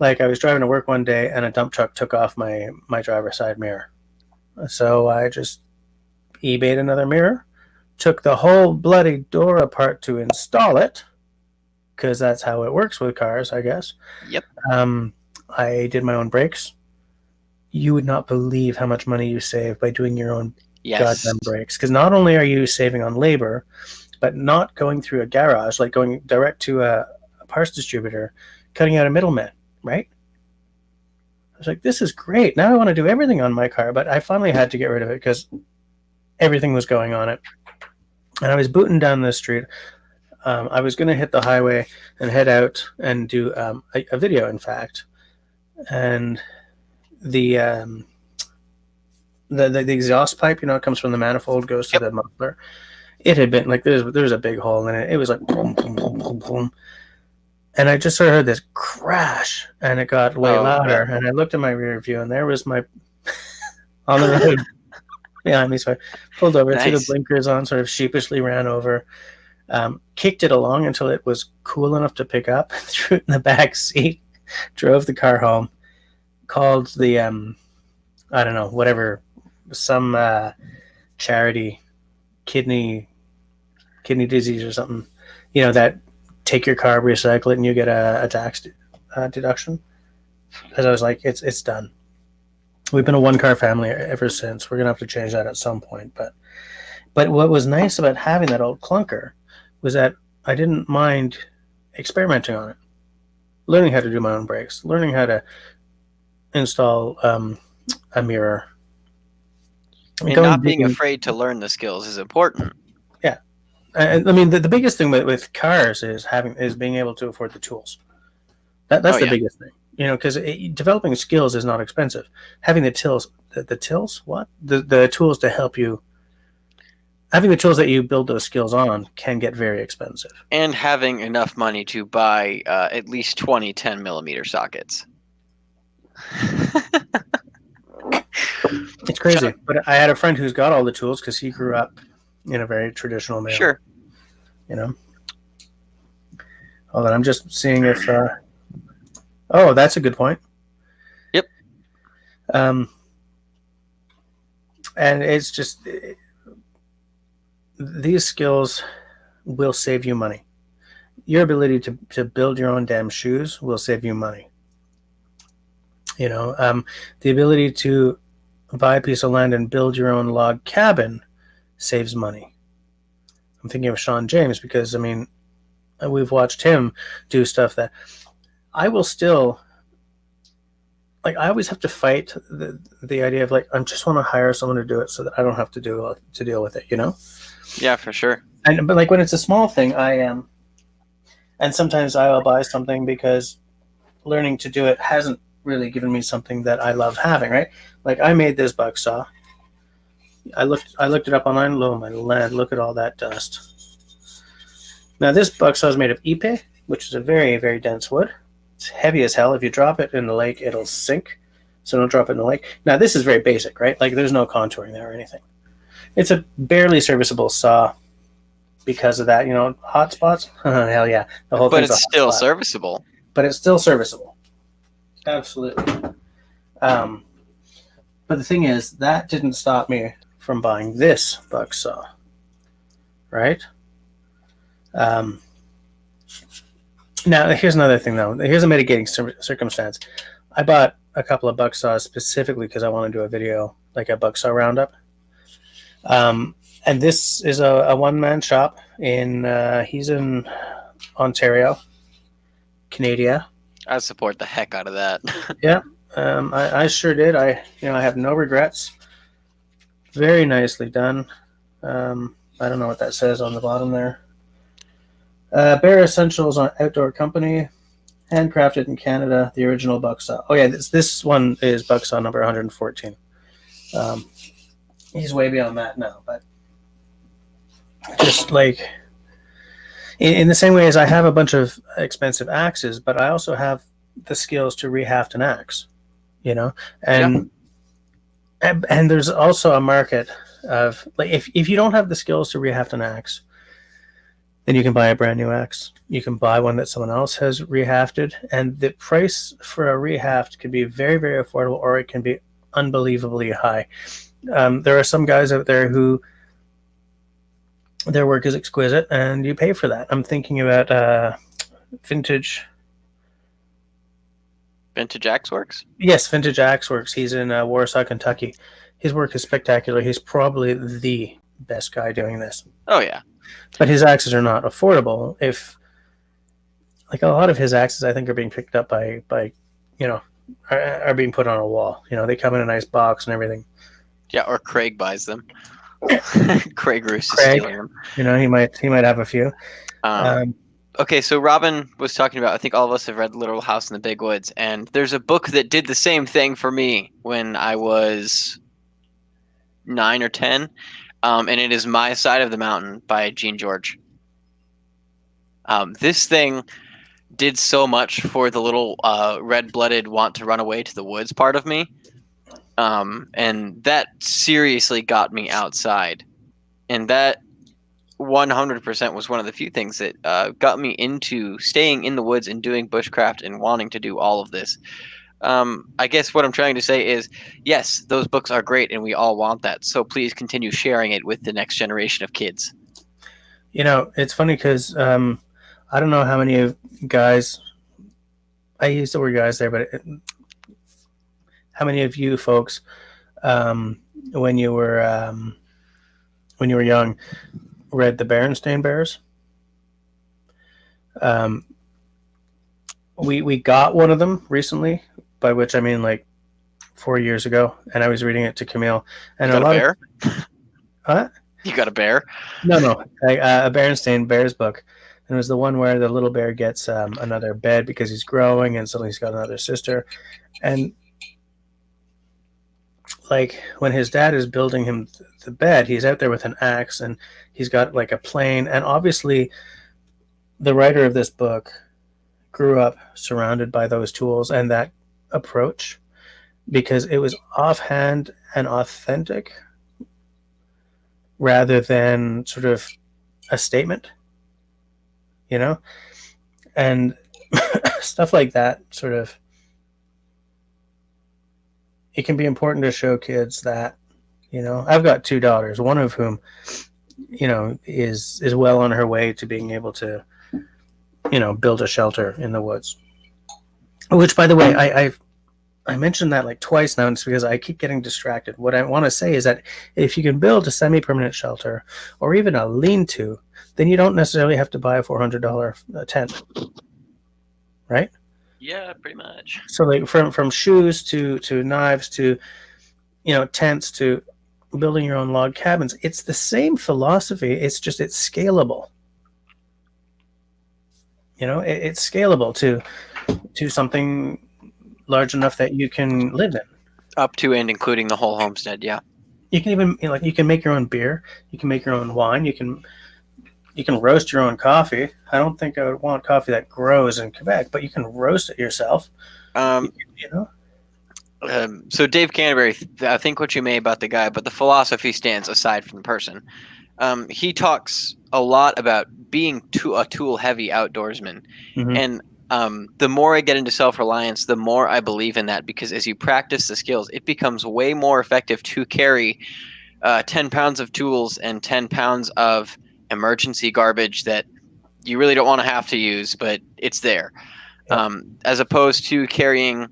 Like I was driving to work one day and a dump truck took off my driver's side mirror. So I just eBayed another mirror, took the whole bloody door apart to install it, because that's how it works with cars, I guess. Yep. I did my own brakes. You would not believe how much money you save by doing your own goddamn brakes. Because not only are you saving on labor, but not going through a garage, like going direct to a parts distributor, cutting out a middleman, right? I was like, this is great. Now I want to do everything on my car, but I finally had to get rid of it because everything was going on it. And I was booting down the street. I was going to hit the highway and head out and do a video, in fact. And the exhaust pipe, it comes from the manifold, goes to the muffler. It had been like there was a big hole in it. It was like boom, boom, boom, boom, boom. And I just sort of heard this crash, and it got way louder. And I looked at my rear view, and there was my on the road behind me. So I pulled over, threw the blinkers on, sort of sheepishly ran over, kicked it along until it was cool enough to pick up, threw it in the back seat, drove the car home, called the I don't know, whatever, some charity, kidney disease or something, that take your car, recycle it, and you get a tax deduction. Because I was like, it's done. We've been a one-car family ever since. We're gonna have to change that at some point. But what was nice about having that old clunker was that I didn't mind experimenting on it, learning how to do my own brakes, learning how to install a mirror. And not being afraid to learn the skills is important. Yeah. I mean, the biggest thing with cars is being able to afford the tools. That's the biggest thing, because developing skills is not expensive. Having the tools, the tools to help you, having the tools that you build those skills on can get very expensive. And having enough money to buy at least 20 10mm sockets. It's crazy, but I had a friend who's got all the tools because he grew up in a very traditional manner. Sure. Hold on, I'm just seeing if... oh, that's a good point. Um, and it's just these skills will save you money. Your ability to build your own damn shoes will save you money. You know, the ability to buy a piece of land and build your own log cabin saves money. I'm thinking of Sean James because, I mean, we've watched him do stuff that I will still like. I always have to fight the idea of like I just want to hire someone to do it so that I don't have to deal with it. You know. Yeah, for sure. And but like when it's a small thing, I am, and sometimes I will buy something because learning to do it hasn't really given me something that I love having. Right? Like I made this buck saw. I looked it up online. Lo my land! Look at all that dust. Now this buck saw is made of ipe, which is a very very dense wood. It's heavy as hell. If you drop it in the lake, it'll sink. So don't drop it in the lake. Now this is very basic, right? Like there's no contouring there or anything. It's a barely serviceable saw because of that. You know, hot spots. Hell yeah, the whole But thing's a it's hot still spot. serviceable. But it's still serviceable. Absolutely. Um, but the thing is, that didn't stop me from buying this buck saw, right? Um, Now, here's another thing, though. Here's a mitigating circumstance. I bought a couple of buck saws specifically because I want to do a video, like a buck saw roundup. And this is a one-man shop he's in Ontario, Canada. I support the heck out of that. Yeah, I sure did. I have no regrets. Very nicely done. I don't know what that says on the bottom there. Bear Essentials on Outdoor Company, handcrafted in Canada. The original bucksaw. Oh yeah, this one is bucksaw number 114. He's way beyond that now, but just like in the same way as I have a bunch of expensive axes, but I also have the skills to rehaft an axe. You know, and and there's also a market of like if you don't have the skills to rehaft an axe, then you can buy a brand new axe. You can buy one that someone else has rehafted, and the price for a rehaft can be very, very affordable, or it can be unbelievably high. There are some guys out there who their work is exquisite, and you pay for that. I'm thinking about Vintage. Vintage Axe Works? Yes, Vintage Axe Works. He's in Warsaw, Kentucky. His work is spectacular. He's probably the best guy doing this. Oh, yeah. But his axes are not affordable. If like a lot of his axes, I think are being picked up by you know are being put on a wall. You know, they come in a nice box and everything. Yeah, or Craig buys them. Craig Roos is Craig, stealing them. you know, he might have a few. Okay, so Robin was talking about, I think all of us have read Little House in the Big Woods, and there's a book that did the same thing for me when I was 9 or 10, and it is My Side of the Mountain by Gene George. This thing did so much for the little red-blooded want to run away to the woods part of me, and that seriously got me outside, and that 100% was one of the few things that got me into staying in the woods and doing bushcraft and wanting to do all of this. I guess what I'm trying to say is, yes, those books are great and we all want that. So please continue sharing it with the next generation of kids. You know, it's funny because I don't know how many of guys, I use the word guys there, but how many of you folks, when you were young, read the Berenstain Bears? We got one of them recently, by which I mean like 4 years ago, and I was reading it to Camille. And You got a bear? What? You got a bear? No, a Berenstain Bears book. And it was the one where the little bear gets another bed because he's growing, and suddenly he's got another sister. And like when his dad is building him the bed, he's out there with an axe, and he's got like a plane. And obviously, the writer of this book grew up surrounded by those tools and that approach because it was offhand and authentic rather than sort of a statement, you know? And stuff like that sort of it can be important to show kids that, I've got two daughters, one of whom, is well on her way to being able to, build a shelter in the woods. Which, by the way, I mentioned that like twice now, and it's because I keep getting distracted. What I want to say is that if you can build a semi-permanent shelter or even a lean-to, then you don't necessarily have to buy a $400 tent, right? Yeah, pretty much. So like from shoes to knives to tents to building your own log cabins, it's the same philosophy. It's just it's scalable. It's scalable to something large enough that you can live in. Up to and including the whole homestead, yeah. You can even you can make your own beer. You can make your own wine. You can roast your own coffee. I don't think I would want coffee that grows in Quebec, but you can roast it yourself. You know. So Dave Canterbury, I think what you may about the guy, but the philosophy stands aside from the person. He talks a lot about being a tool-heavy outdoorsman, Mm-hmm. and the more I get into self-reliance, the more I believe in that, because as you practice the skills, it becomes way more effective to carry 10 pounds of tools and 10 pounds of emergency garbage that you really don't want to have to use, but it's there. Yeah. As opposed to carrying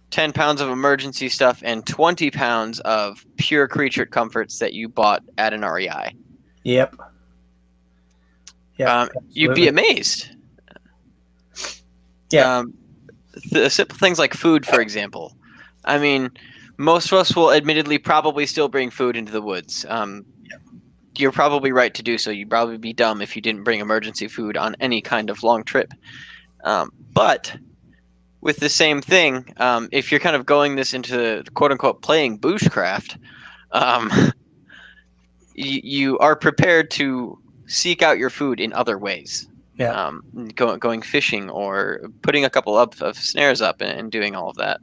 10 pounds of emergency stuff and 20 pounds of pure creature comforts that you bought at an REI. Yep. You'd be amazed. Yeah. The simple things like food, for example. I mean, most of us will admittedly probably still bring food into the woods. You're probably right to do so. You'd probably be dumb if you didn't bring emergency food on any kind of long trip. But with the same thing, if you're kind of going this into quote-unquote playing bushcraft, you are prepared to seek out your food in other ways. Yeah. Going fishing or putting a couple of snares up and doing all of that.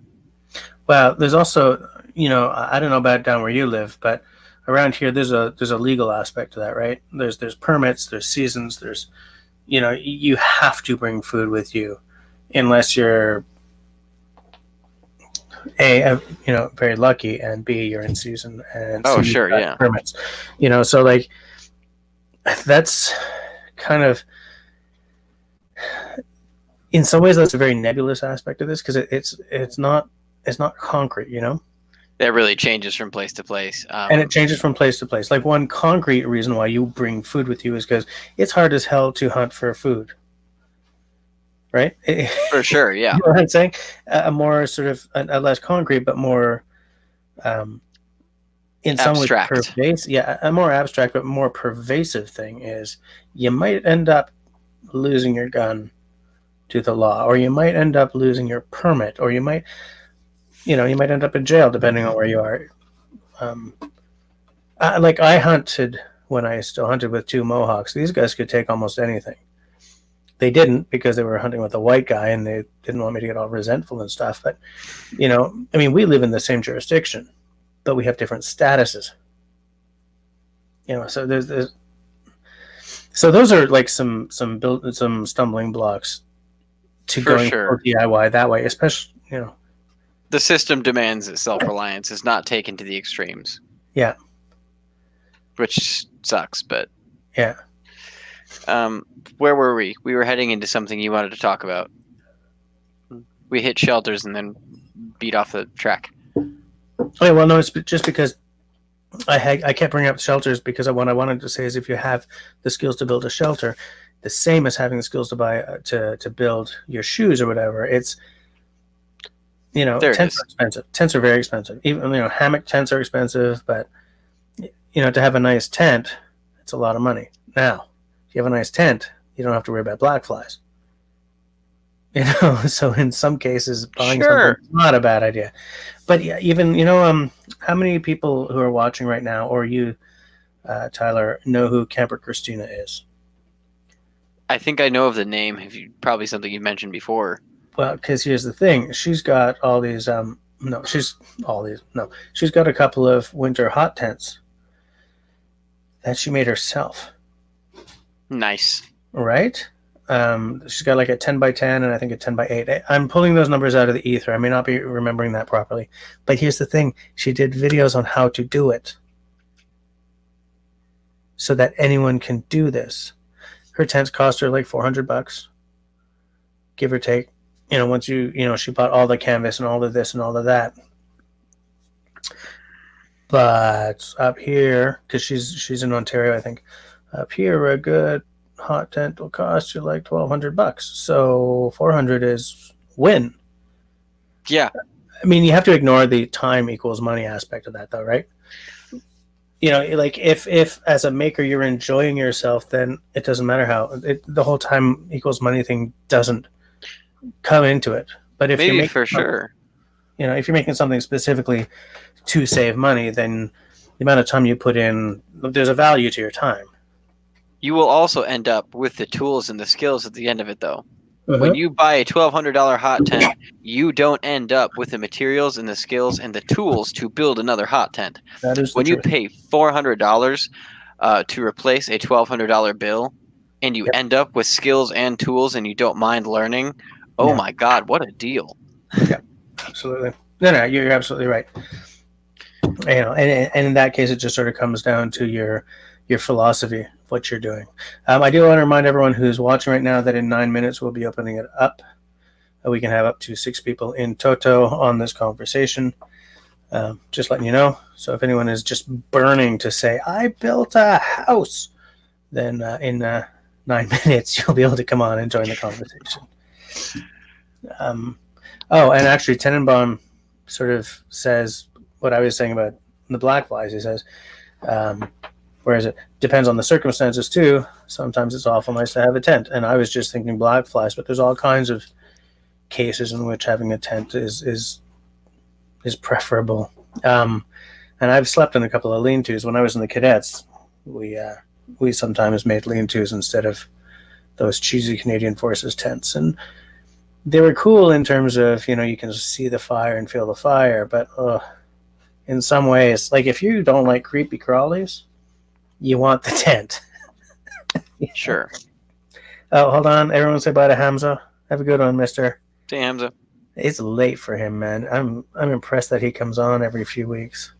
Well, there's also, I don't know about down where you live, but around here there's a legal aspect to that, right? There's permits, there's seasons, there's, you have to bring food with you unless you're very lucky, and B, you're in season, and oh, sure, yeah, permits, so like that's kind of, in some ways, that's a very nebulous aspect of this, because it's not concrete, That really changes from place to place, and it changes from place to place. Like, one concrete reason why you bring food with you is because it's hard as hell to hunt for food, right? For sure, yeah. You know what I'm saying? A more sort of a less concrete, but more in some ways pervasive. Yeah, a more abstract but more pervasive thing is you might end up losing your gun to the law, or you might end up losing your permit, or you might end up in jail depending on where you are. I hunted when I still hunted with two Mohawks. These guys could take almost anything. They didn't, because they were hunting with a white guy and they didn't want me to get all resentful and stuff. But, we live in the same jurisdiction, but we have different statuses. So there's so those are like some stumbling blocks to for going sure. DIY that way, especially, the system demands that self-reliance is not taken to the extremes. Yeah. Which sucks, but yeah. Where were we? We were heading into something you wanted to talk about. We hit shelters and then beat off the track. Okay, well, no, it's just because I kept bringing up shelters, because what I wanted to say is, if you have the skills to build a shelter, the same as having the skills to buy to build your shoes or whatever, it's tents are expensive. Tents are very expensive. Even hammock tents are expensive, but to have a nice tent, it's a lot of money. Now, if you have a nice tent, you don't have to worry about black flies. So in some cases, buying something is not a bad idea. But yeah, even how many people who are watching right now, or you, Tyler, know who Camper Christina is? I think I know of the name. Probably something you mentioned before. Well, because here's the thing: she's got all these. She's got a couple of winter hot tents that she made herself. Nice, right? She's got like a 10 by 10 and I think a 10 by 8. I'm pulling those numbers out of the ether. I may not be remembering that properly. But here's the thing. She did videos on how to do it so that anyone can do this. Her tents cost her like $400, give or take. Once she bought all the canvas and all of this and all of that. But up here, because she's in Ontario, I think, up here a good hot tent will cost you like $1,200. So $400 is win. Yeah. I mean, you have to ignore the time equals money aspect of that, though, right? Like if as a maker you're enjoying yourself, then it doesn't matter how the whole time equals money thing doesn't come into it. But if Maybe you're for sure. if you're making something specifically to save money, then the amount of time you put in, there's a value to your time. You will also end up with the tools and the skills at the end of it, though. Uh-huh. When you buy a $1,200 hot tent, you don't end up with the materials and the skills and the tools to build another hot tent. That is the when you truth. pay $400 to replace a $1,200 bill, and you end up with skills and tools, and you don't mind learning, oh my God, what a deal! Yeah, absolutely. No, you're absolutely right. And in that case, it just sort of comes down to your philosophy of what you're doing. I do want to remind everyone who's watching right now that in 9 minutes we'll be opening it up. We can have up to 6 people in toto on this conversation. Just letting you know. So if anyone is just burning to say, I built a house, then in 9 minutes you'll be able to come on and join the conversation. And actually Tenenbaum sort of says what I was saying about the black flies. He says, whereas it depends on the circumstances too. Sometimes it's awful nice to have a tent. And I was just thinking black flies, but there's all kinds of cases in which having a tent is preferable. And I've slept in a couple of lean-tos. When I was in the cadets, we sometimes made lean-tos instead of those cheesy Canadian Forces tents. And they were cool in terms of, you can see the fire and feel the fire, but in some ways, like if you don't like creepy crawlies, you want the tent. Sure. Oh, hold on. Everyone say bye to Hamza. Have a good one, mister. Say Hamza. It's late for him, man. I'm impressed that he comes on every few weeks.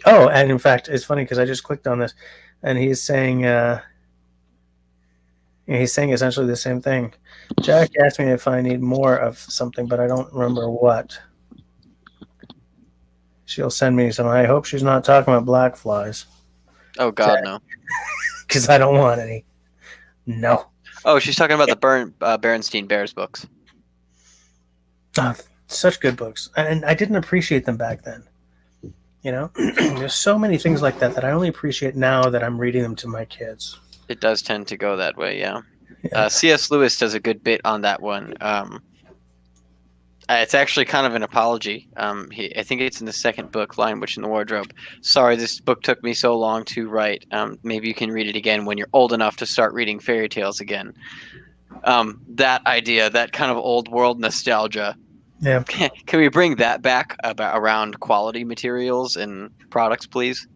Oh, and in fact, it's funny because I just clicked on this, and he's saying essentially the same thing. Jack asked me if I need more of something, but I don't remember what. She'll send me some. I hope she's not talking about black flies. Oh God, Jack. no. Because I don't want any. No. Oh, she's talking about the Berenstein Bears books. Oh, such good books, and I didn't appreciate them back then. There's so many things like that I only appreciate now that I'm reading them to my kids. It does tend to go that way, yeah. C.S. Lewis does a good bit on that one. It's actually kind of an apology. I think it's in the second book, Lion, Witch, and the Wardrobe. Sorry, this book took me so long to write. Maybe you can read it again when you're old enough to start reading fairy tales again. That idea, that kind of old world nostalgia. Yeah. Can we bring that back around quality materials and products, please?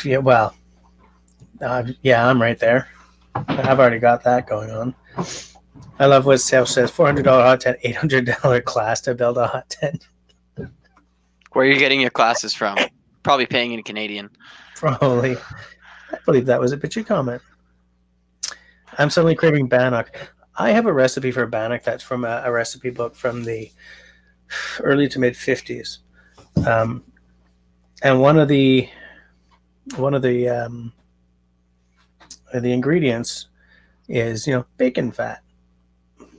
Yeah, well, I'm right there. I've already got that going on. I love what Seth says, $400 hot tent, $800 class to build a hot tent. Where are you getting your classes from? Probably paying in Canadian. Probably. I believe that was a bitchy comment. I'm suddenly craving bannock. I have a recipe for bannock that's from a recipe book from the early to mid 50s. And one of the ingredients is, bacon fat.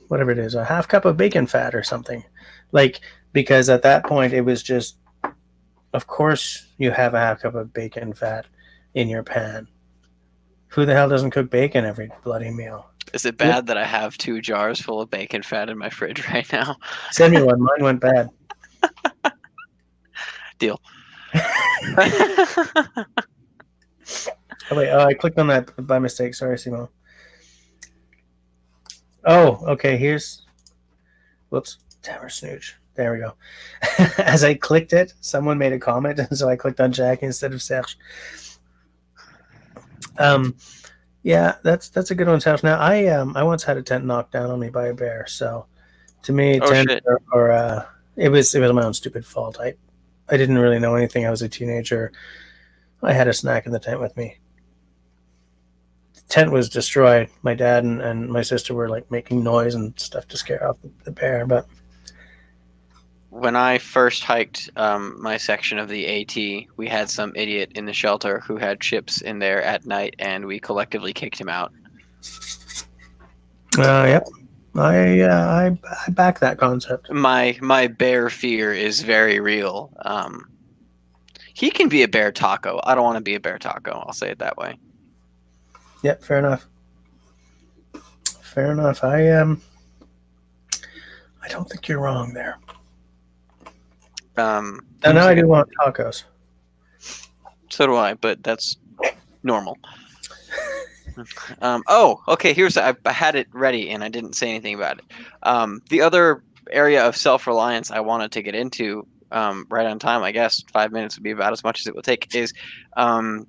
Whatever it is, a half cup of bacon fat or something. Because at that point it was just, of course you have a half cup of bacon fat in your pan. Who the hell doesn't cook bacon every bloody meal? Is it bad that I have 2 jars full of bacon fat in my fridge right now? Send me one. Mine went bad. Deal. I clicked on that by mistake. Sorry, Simo. Oh, okay. Whoops. Tamara Snooch. There we go. As I clicked it, someone made a comment, and so I clicked on Jack instead of Seth. Yeah, that's a good one, Tash. Now, I once had a tent knocked down on me by a bear. So to me, Oh tent shit. or it was my own stupid fault. I didn't really know anything. I was a teenager. I had a snack in the tent with me. The tent was destroyed. My dad and my sister were like making noise and stuff to scare off the bear. But When I first hiked my section of the AT, we had some idiot in the shelter who had chips in there at night, and we collectively kicked him out. yep, I back that concept. My bear fear is very real. He can be a bear taco. I don't want to be a bear taco. I'll say it that way. Yep, fair enough. Fair enough. I don't think you're wrong there. And now I do want tacos. So do I, but that's normal. Oh, okay. I had it ready and I didn't say anything about it. The other area of self-reliance I wanted to get into, right on time, I guess 5 minutes would be about as much as it will take, is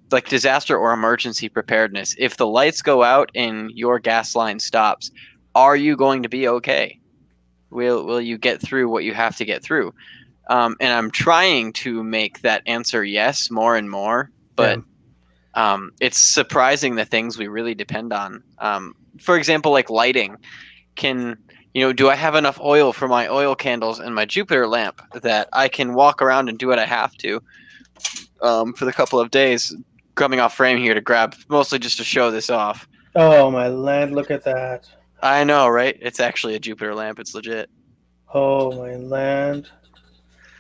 like disaster or emergency preparedness. If the lights go out and your gas line stops, are you going to be okay? Will you get through what you have to get through? And I'm trying to make that answer yes more and more, but Yeah. it's surprising the things we really depend on. For example, like lighting. Do I have enough oil for my oil candles and my Jupiter lamp that I can walk around and do what I have to for the couple of days coming off frame here to grab, mostly just to show this off. Oh my land! Look at that. I know, right? It's actually a Jupiter lamp. It's legit. Oh my land!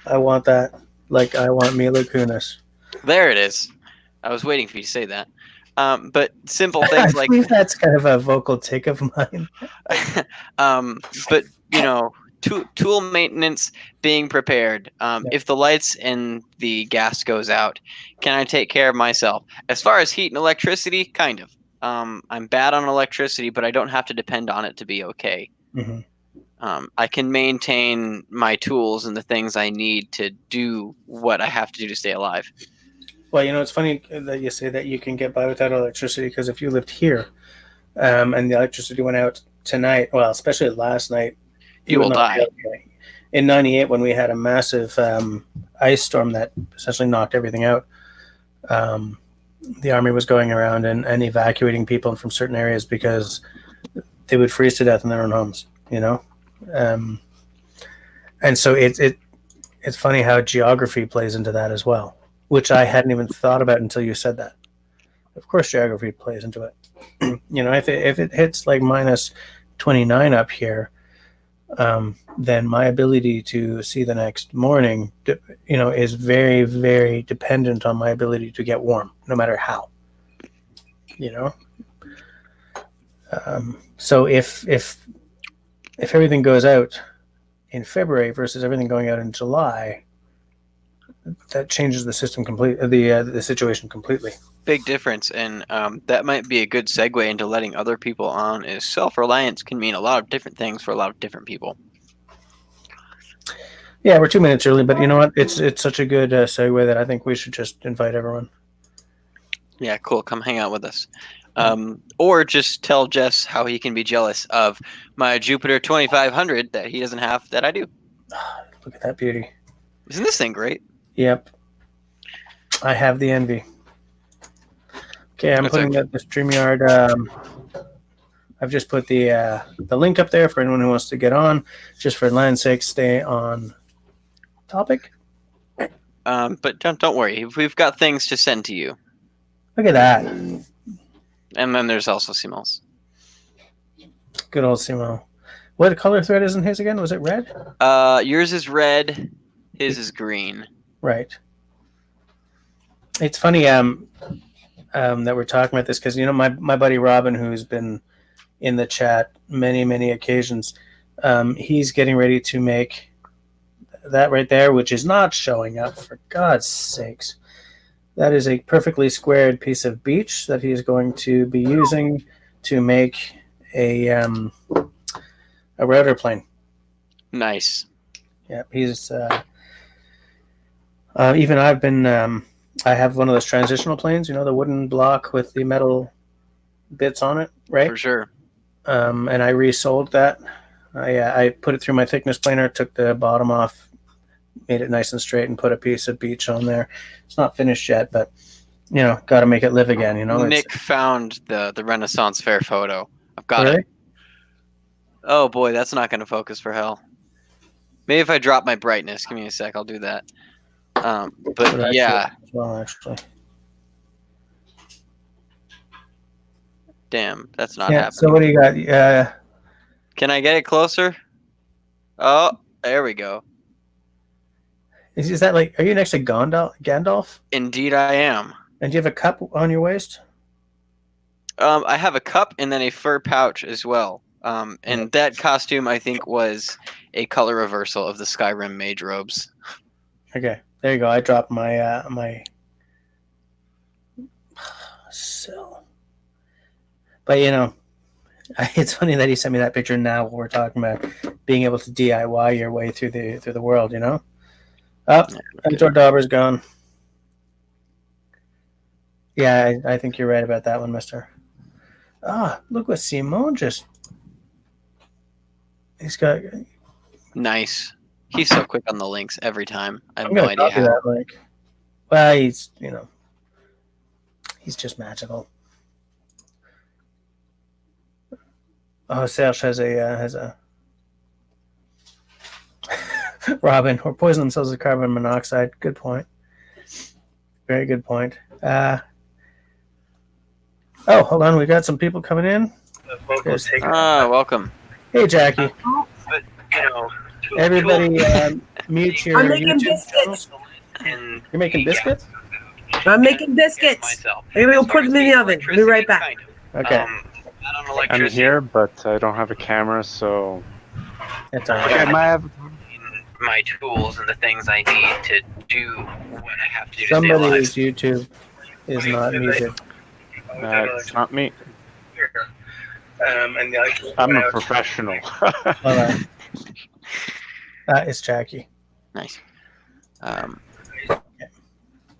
I want that. Like I want Mila Kunis. There it is. I was waiting for you to say that. But simple I things like believe that's kind of a vocal tick of mine. but tool maintenance, being prepared. Yeah. If the lights and the gas goes out, can I take care of myself? As far as heat and electricity, kind of. I'm bad on electricity, but I don't have to depend on it to be okay. Mm-hmm. I can maintain my tools and the things I need to do what I have to do to stay alive. Well, it's funny that you say that you can get by without electricity because if you lived here and the electricity went out tonight, well, especially last night, you You would will not be die. okay. In '98, when we had a massive ice storm that essentially knocked everything out, um, the army was going around and evacuating people from certain areas because they would freeze to death in their own homes. Um, and so it's funny how geography plays into that as well, which I hadn't even thought about until you said that. Of course, geography plays into it. If it hits like minus 29 up here, then my ability to see the next morning, is very, very dependent on my ability to get warm, no matter how. You know. So if everything goes out in February versus everything going out in July, that changes the system completely, the situation completely. Big difference, and that might be a good segue into letting other people on. Is self-reliance can mean a lot of different things for a lot of different people. Yeah, we're 2 minutes early, but you know what? It's such a good segue that I think we should just invite everyone. Yeah, cool. Come hang out with us. Or just tell Jess how he can be jealous of my Jupiter 2500 that he doesn't have that I do. Look at that beauty. Isn't this thing great? Yep. I have the envy. Okay, I'm putting the StreamYard. I've just put the link up there for anyone who wants to get on. Just for land's sake, stay on topic. But don't worry. We've got things to send to you. Look at that. And then there's also Simos. Good old Simo. What color thread is in his again? Was it red? Yours is red. His is green. Right. It's funny that we're talking about this because my buddy Robin, who's been in the chat many occasions, he's getting ready to make that right there, which is not showing up, for God's sakes. That is a perfectly squared piece of beach that he is going to be using to make a router plane. Nice. Yeah, he's even I've been I have one of those transitional planes, the wooden block with the metal bits on it, right? For sure. And I resold that. I put it through my thickness planer, took the bottom off, made it nice and straight, and put a piece of beach on there. It's not finished yet, but got to make it live again. Nick found the Renaissance Fair photo. I've got really? it. Oh boy, that's not going to focus for hell. Maybe if I drop my brightness, give me a sec, I'll do that. But yeah. Well, actually. Damn, that's not happening. So what do you got? Can I get it closer? Oh, there we go. Is that like? Are you next to Gandalf? Indeed, I am. And do you have a cup on your waist? I have a cup and then a fur pouch as well. And that costume, I think, was a color reversal of the Skyrim mage robes. Okay, there you go. I dropped my my cell. But it's funny that he sent me that picture now when we're talking about being able to DIY your way through the world, Oh, Outdoor Dauber's gone. Yeah, I think you're right about that one, mister. Ah, look what Simone he's got. Nice. He's so quick on the links every time. I have I'm no gonna idea copy how. that link. Well, he's just magical. Oh, Serge has a Robin, or poison themselves with carbon monoxide. Good point. Very good point. Oh, hold on. We got some people coming in. Welcome. Hey, Jackie. Everybody mute your I'm making YouTube biscuits. channels. You're making biscuits? I'm making biscuits. Maybe we'll put them in the oven. We'll be right back. Okay. I'm here, but I don't have a camera, so That's all right. I might have. My tools and the things I need to do what I have to do to stay Somebody's alive. YouTube is not muted. It's not me. And I'm a professional. Hold on. It's Jackie. Nice.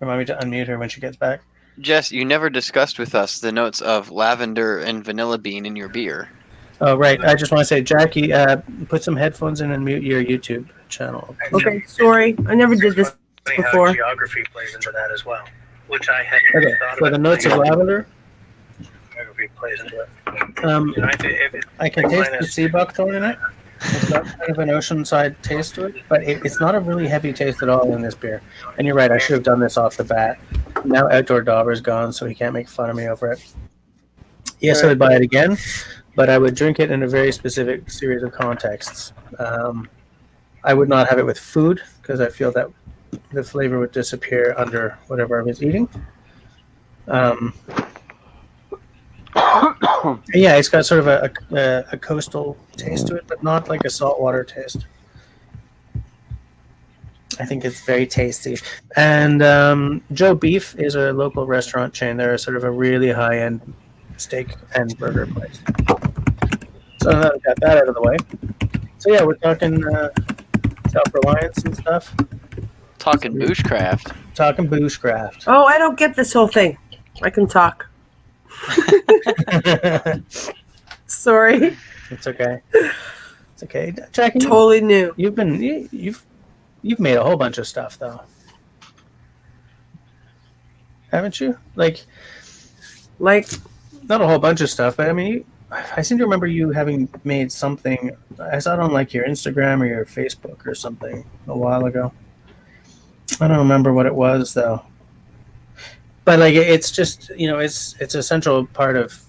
Remind me to unmute her when she gets back. Jess, you never discussed with us the notes of lavender and vanilla bean in your beer. Oh, right. I just want to say, Jackie, put some headphones in and mute your YouTube channel. Okay, sorry. I never did this before. Geography plays into that as well, which I hadn't Okay, thought so about. the notes of lavender. Geography plays into it. I can taste the sea buckthorn in it. It's got kind of an oceanside taste to it, but it's not a really heavy taste at all in this beer. And you're right, I should have done this off the bat. Now Outdoor Dauber's gone, so he can't make fun of me over it. Yes, I would buy it again, but I would drink it in a very specific series of contexts. I would not have it with food, because I feel that the flavor would disappear under whatever I was eating. Yeah, it's got sort of a coastal taste to it, but not like a saltwater taste. I think it's very tasty. And Joe Beef is a local restaurant chain. They're sort of a really high-end steak and burger place. So now we got that out of the way. So yeah, we're talking self-reliance and stuff. Talking bushcraft. Talking bushcraft. Oh, I don't get this whole thing. I can talk. Sorry. It's okay. It's okay, Jackie. Totally new. You've made a whole bunch of stuff though, haven't you? Like not a whole bunch of stuff, but I mean, I seem to remember you having made something. I saw it on like your Instagram or your Facebook or something a while ago. I don't remember what it was though. But like, it's just it's a central part of.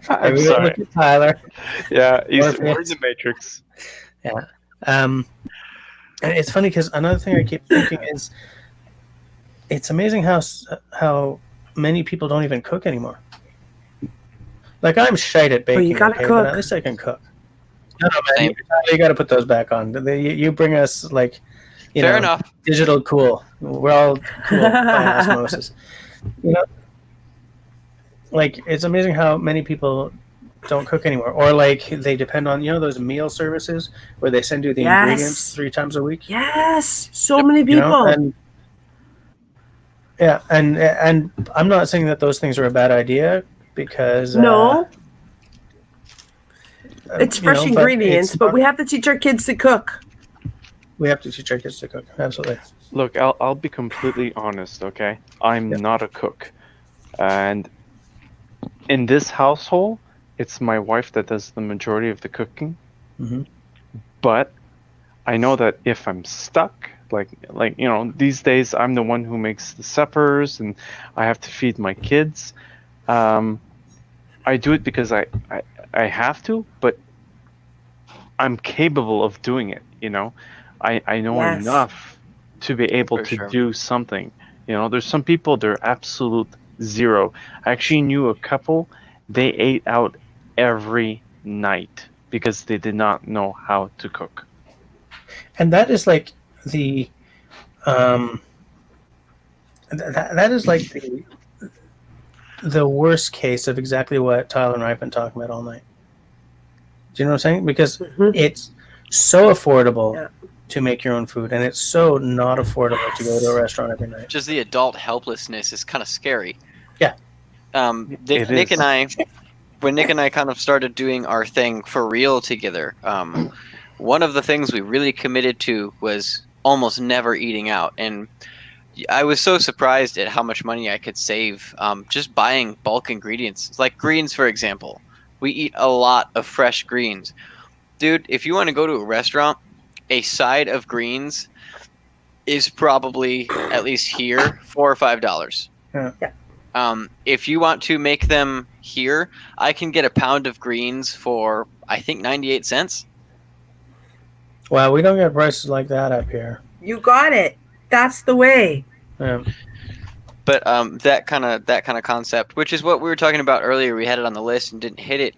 I'm sorry. Look at Tyler. Yeah, he's Morpheus. in the Matrix. Yeah. And it's funny because another thing I keep thinking is, it's amazing how many people don't even cook anymore. Like, I'm shite at baking, you gotta okay, cook. but at least I can cook. No, man, you got to put those back on. You bring us like, Fair enough. digital cool. We're all cool by osmosis. Like, it's amazing how many people don't cook anymore, or like they depend on those meal services where they send you the Yes. ingredients 3 times a week. Yes, so many people. And Yeah, and I'm not saying that those things are a bad idea because No, it's fresh but ingredients, but we have to teach our kids to cook. we have to teach our kids to cook. Absolutely. Look, I'll be completely honest, okay? I'm not a cook. And in this household, it's my wife that does the majority of the cooking. Mm-hmm. But I know that if I'm stuck, like these days I'm the one who makes the suppers and I have to feed my kids. I do it because I have to, but I'm capable of doing it, I know enough to be able to do something. There's some people, they're absolute zero. I actually knew a couple, they ate out every night because they did not know how to cook. And that is like the that is like the worst case of exactly what Tyler and I have been talking about all night. Do you know what I'm saying? Because it's so affordable to make your own food, and it's so not affordable to go to a restaurant every night. Just the adult helplessness is kind of scary. Yeah. Nick and I, when Nick and I kind of started doing our thing for real together, one of the things we really committed to was almost never eating out. And I was so surprised at how much money I could save just buying bulk ingredients. Like greens, for example. We eat a lot of fresh greens. Dude, if you want to go to a restaurant, a side of greens is probably, at least here, $4 or $5. Yeah. If you want to make them here, I can get a pound of greens for, I think, 98 cents. Wow, we don't get prices like that up here. You got it. That's the way. Yeah. But that kind of concept, which is what we were talking about earlier, we had it on the list and didn't hit it.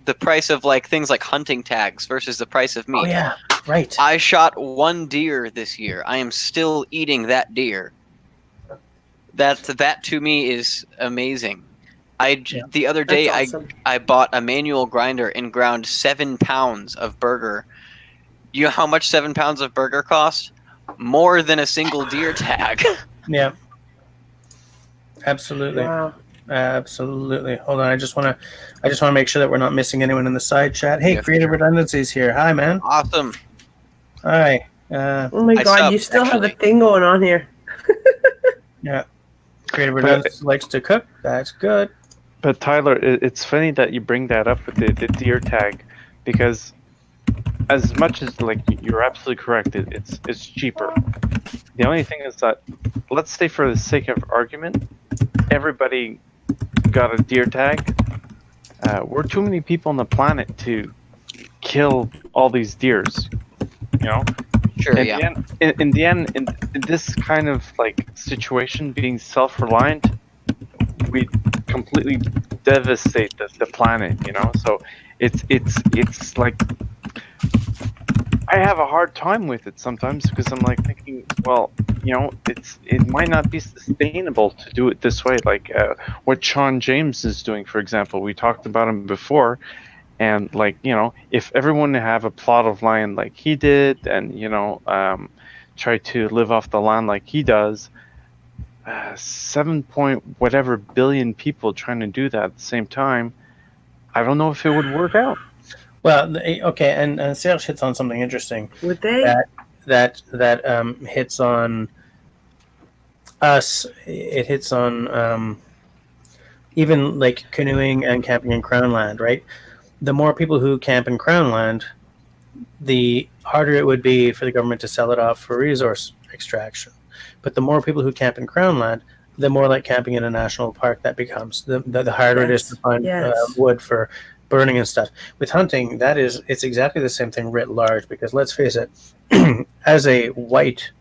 The price of like things like hunting tags versus the price of meat. Oh yeah, right. I shot one deer this year. I am still eating that deer. That to me is amazing. The other day awesome. I bought a manual grinder and ground 7 pounds of burger. You know how much 7 pounds of burger cost? More than a single deer tag. Yeah. Absolutely. Wow. Absolutely. Hold on, I just want to make sure that we're not missing anyone in the side chat. Hey, Creative Redundancies here. Hi, man. Awesome. Hi. Oh my God, you still have a thing going on here. Yeah. Creative Redundancies likes to cook. That's good. But Tyler, it's funny that you bring that up with the deer tag, because as much as like you're absolutely correct, it's cheaper. The only thing is that, let's say for the sake of argument, everybody got a deer tag. We're too many people on the planet to kill all these deers. Sure. In the end, in this kind of like situation, being self-reliant, we completely devastate the planet. So it's like, I have a hard time with it sometimes because I'm like thinking, well, it might not be sustainable to do it this way. Like what Sean James is doing, for example, we talked about him before, and like if everyone have a plot of land like he did, and try to live off the land like he does, 7 point whatever billion people trying to do that at the same time, I don't know if it would work out. Well, okay, and Serge hits on something interesting. Would they? That hits on us. It hits on even like canoeing and camping in Crown Land, right? The more people who camp in Crown Land, the harder it would be for the government to sell it off for resource extraction. But the more people who camp in Crown Land, the more like camping in a national park that becomes. The harder it is to find wood for burning and stuff. With hunting, it's exactly the same thing writ large, because let's face it, as a white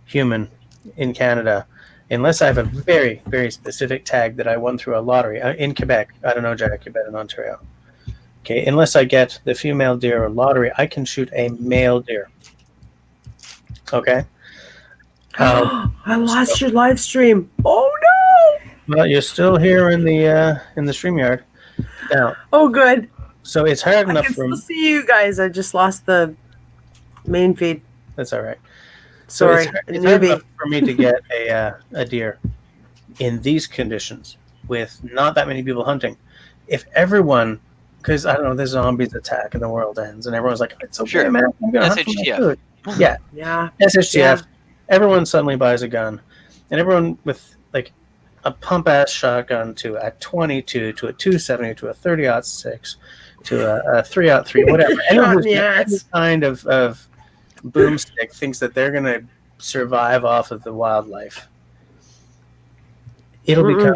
human in Canada, unless I have a very, very specific tag that I won through a lottery in Quebec, I don't know, Jack, you bet in Ontario. Okay, unless I get the female deer or lottery, I can shoot a male deer. Okay. I lost your live stream. Oh no! Well, you're still here in the StreamYard. Now, oh, good. So it's hard enough I can still see you guys. I just lost the main feed. That's all right. So Sorry, it's hard newbie. enough for me to get a deer in these conditions with not that many people hunting. If everyone, because I don't know, the zombies attack and the world ends, and everyone's like, "It's okay, Sure. man. I'm gonna hunt for my SHTF. food." Yeah, Yeah. SHTF. Yeah. Everyone suddenly buys a gun, and everyone with like a pump ass shotgun to a 22 to a 270 to a 30-06 to a 3-03, whatever. Anyone Shot in who's the got any ass. kind of boomstick thinks that they're gonna survive off of the wildlife. It'll become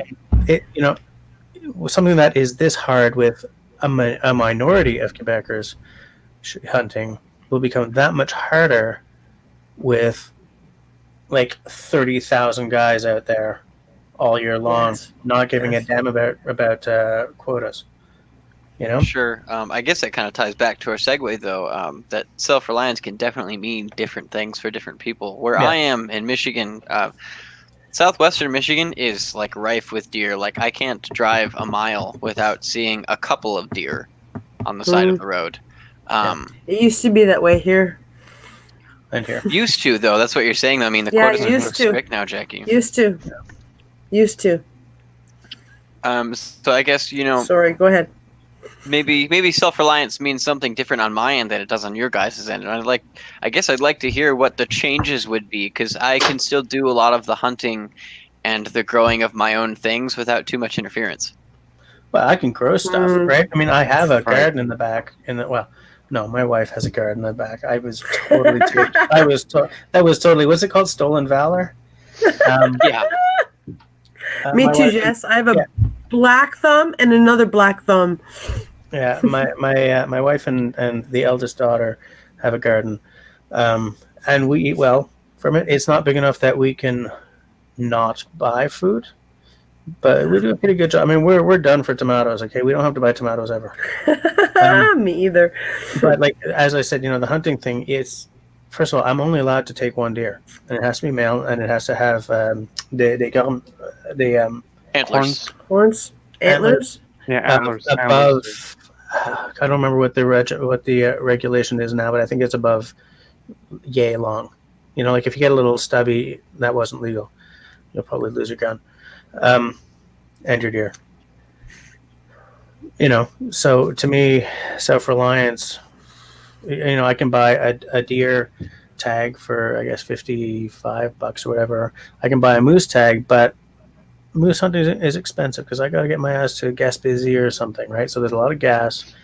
something that is this hard with a minority of Quebecers hunting will become that much harder with like 30,000 guys out there all year long, Yes. not giving Yes. a damn about quotas. You know, Sure. I guess that kind of ties back to our segue, though, that self-reliance can definitely mean different things for different people. Where Yeah. I am in Michigan, southwestern Michigan is like rife with deer. Like I can't drive a mile without seeing a couple of deer on the side of the road. It used to be that way here. and here. Used to, though. That's what you're saying. I mean, the Yeah, quotas are used to. strict now, Jackie. Used to. Used to. So I guess Sorry, go ahead. maybe self-reliance means something different on my end than it does on your guys' end. And I guess I'd like to hear what the changes would be, because I can still do a lot of the hunting and the growing of my own things without too much interference. Well, I can grow stuff, right? I mean, I have a Right. garden in the back. No, my wife has a garden in the back. I was totally. That was totally. What's it called? Stolen valor. Yeah. Me my too, wife- Jess. I have a black thumb and another black thumb. Yeah, my wife and the eldest daughter have a garden, and we eat well from it. It's not big enough that we can not buy food, but we do a pretty good job. I mean, we're done for tomatoes. Okay, we don't have to buy tomatoes ever. Me either. But like as I said, the hunting thing is, first of all, I'm only allowed to take one deer, and it has to be male, and it has to have the Antlers. Horns, antlers. Yeah, antlers. above. I don't remember what the regulation is now, but I think it's above yay long. Like if you get a little stubby, that wasn't legal. You'll probably lose your gun, and your deer. So to me, self-reliance. I can buy a deer tag for I guess $55 or whatever. I can buy a moose tag, but moose hunting is expensive because I got to get my ass to Gaspésie or something, right? So there's a lot of gas.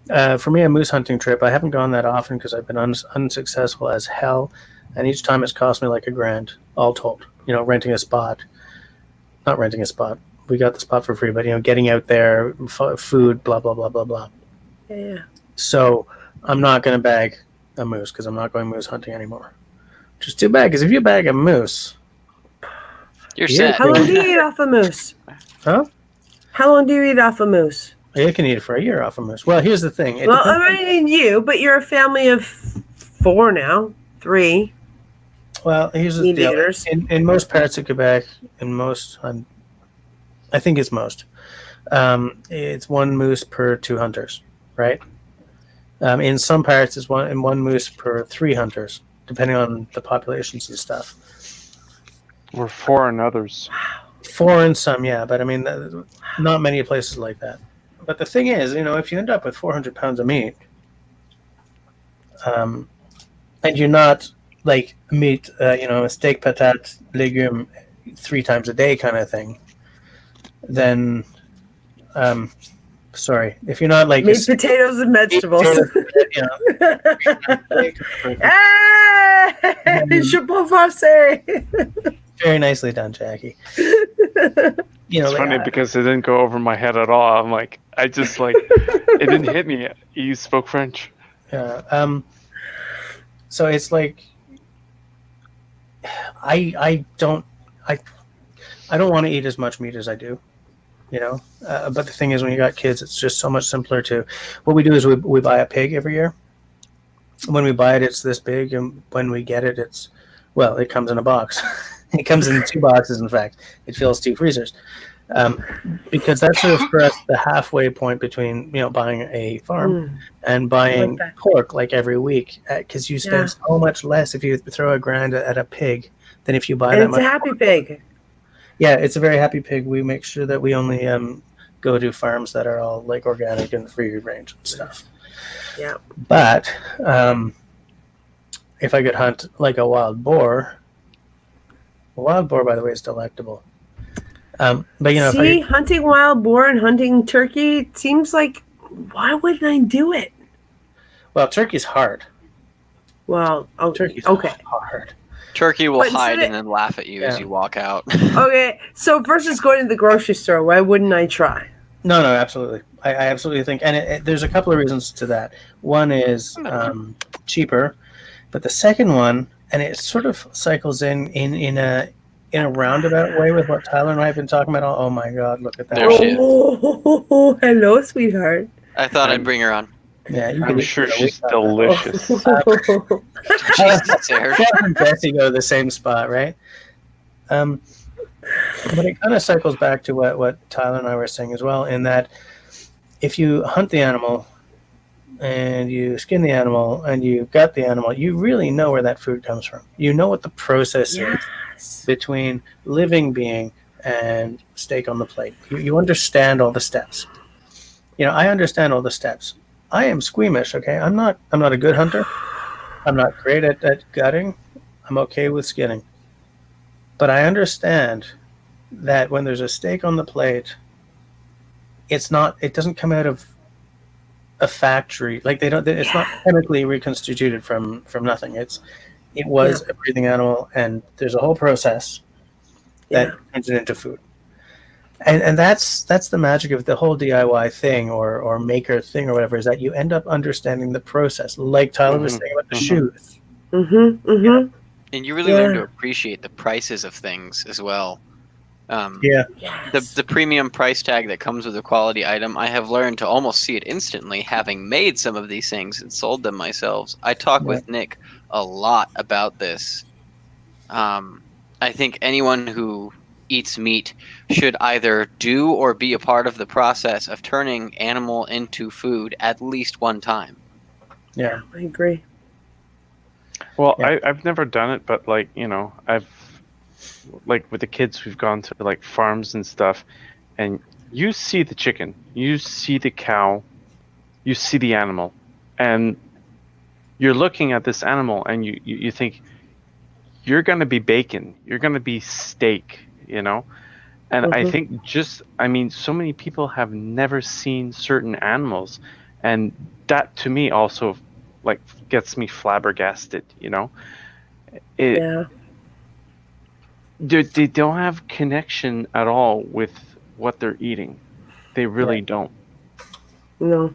For me, a moose hunting trip, I haven't gone that often because I've been unsuccessful as hell, and each time it's cost me like $1,000 all told. Renting a spot, not renting a spot. We got the spot for free, but getting out there, food, blah blah blah blah blah. Yeah. So I'm not going to bag a moose because I'm not going moose hunting anymore. Which is too bad because if you bag a moose, You're Yeah. set. How long do you eat off a moose? huh? How long do you eat off a moose? You can eat it for a year off a moose. Well, here's the thing. It Well, depends on- I mean you, but you're a family of 4 now, 3 Well, here's the meat deal. eaters. In most parts of Quebec, I think it's most. It's 1 moose per 2 hunters, right? In some parts, it's one moose per 3 hunters, depending on the populations and stuff. We're 4 in others. 4 in some, yeah, but I mean, not many places like that. But the thing is, if you end up with 400 pounds of meat, and you're not like meat, steak, patate, legume 3 times a day kind of thing, then, sorry, if you're not like Meat, potatoes, and vegetables. Hey, je peux passer. Very nicely done, Jackie. It's funny because it didn't go over my head at all. I'm like, it didn't hit me. You spoke French. Yeah. So it's like, I don't want to eat as much meat as I do, But the thing is, when you got kids, it's just so much simpler to. What we do is we buy a pig every year. When we buy it, it's this big, and when we get it, it comes in a box. It comes in 2 boxes. In fact, it fills 2 freezers. Because that's sort of for us the halfway point between buying a farm and buying pork like every week, because you spend so much less if you throw a grand at a pig than if you buy that it's much. a happy pig. Yeah, it's a very happy pig. We make sure that we only go to farms that are all like organic and free range and stuff. Yeah. But if I could hunt like a wild boar by the way is delectable. But see, hunting wild boar and hunting turkey, it seems like, why wouldn't I do it? Well, turkey's hard. Well, turkey's hard. Turkey will hide and then laugh at you as you walk out. Okay, so versus going to the grocery store, why wouldn't I try? No, absolutely. I absolutely think, and there's a couple of reasons to that. One is cheaper, but the second one, and it sort of cycles in a roundabout way with what Tyler and I have been talking about. Oh my God, look at that! There she is. Oh, hello, sweetheart. I thought I'd bring her on. Yeah, I'm sure she's delicious. Jesse go to the same spot, right? But it kind of cycles back to what Tyler and I were saying as well, in that if you hunt the animal and you skin the animal and you gut the animal, you really know where that food comes from. You know what the process is between living being and steak on the plate. You understand all the steps. I understand all the steps. I am squeamish, okay? I'm not a good hunter. I'm not great at gutting. I'm okay with skinning. But I understand that when there's a steak on the plate, it doesn't come out of a factory. Like it's not chemically reconstituted from nothing. It was a breathing animal, and there's a whole process that turns it into food. And that's the magic of the whole DIY thing or maker thing or whatever, is that you end up understanding the process, like Tyler was saying about the shoes. And you really learn to appreciate the prices of things as well. The premium price tag that comes with a quality item, I have learned to almost see it instantly, having made some of these things and sold them myself. I talk with Nick a lot about this. I think anyone who eats meat should either do or be a part of the process of turning animal into food at least one time. Yeah, I agree. Well, I've never done it, but I've with the kids, we've gone to farms and stuff, and you see the chicken, you see the cow, you see the animal, and you're looking at this animal and you think you're going to be bacon, you're going to be steak, and I think so many people have never seen certain animals, and that to me also gets me flabbergasted. They don't have connection at all with what they're eating. They really don't. No.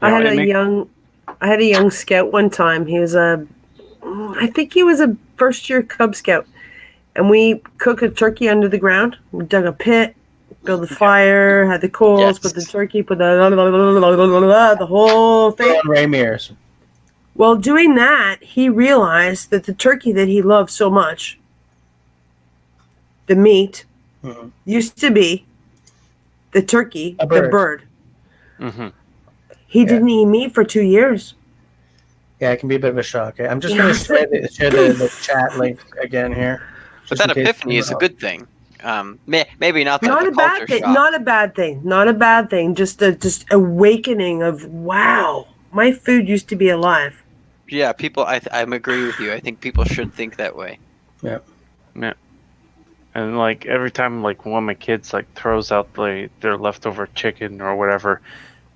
I had a young scout one time. He was I think he was a first year Cub Scout. And we cooked a turkey under the ground. We dug a pit, built a fire, had the coals, put the turkey, put the whole thing. Ray Mears. Well, doing that, he realized that the turkey that he loved so much, the meat, used to be the turkey, the bird. He didn't eat meat for 2 years. Yeah, it can be a bit of a shock. I'm just going to share the chat link again here. But that epiphany is a good thing. Maybe not a bad thing. Shock. Not a bad thing. Not a bad thing. Just awakening of, wow, my food used to be alive. Yeah, people. I agree with you. I think people should think that way. Yeah. And every time one of my kids throws out their leftover chicken or whatever,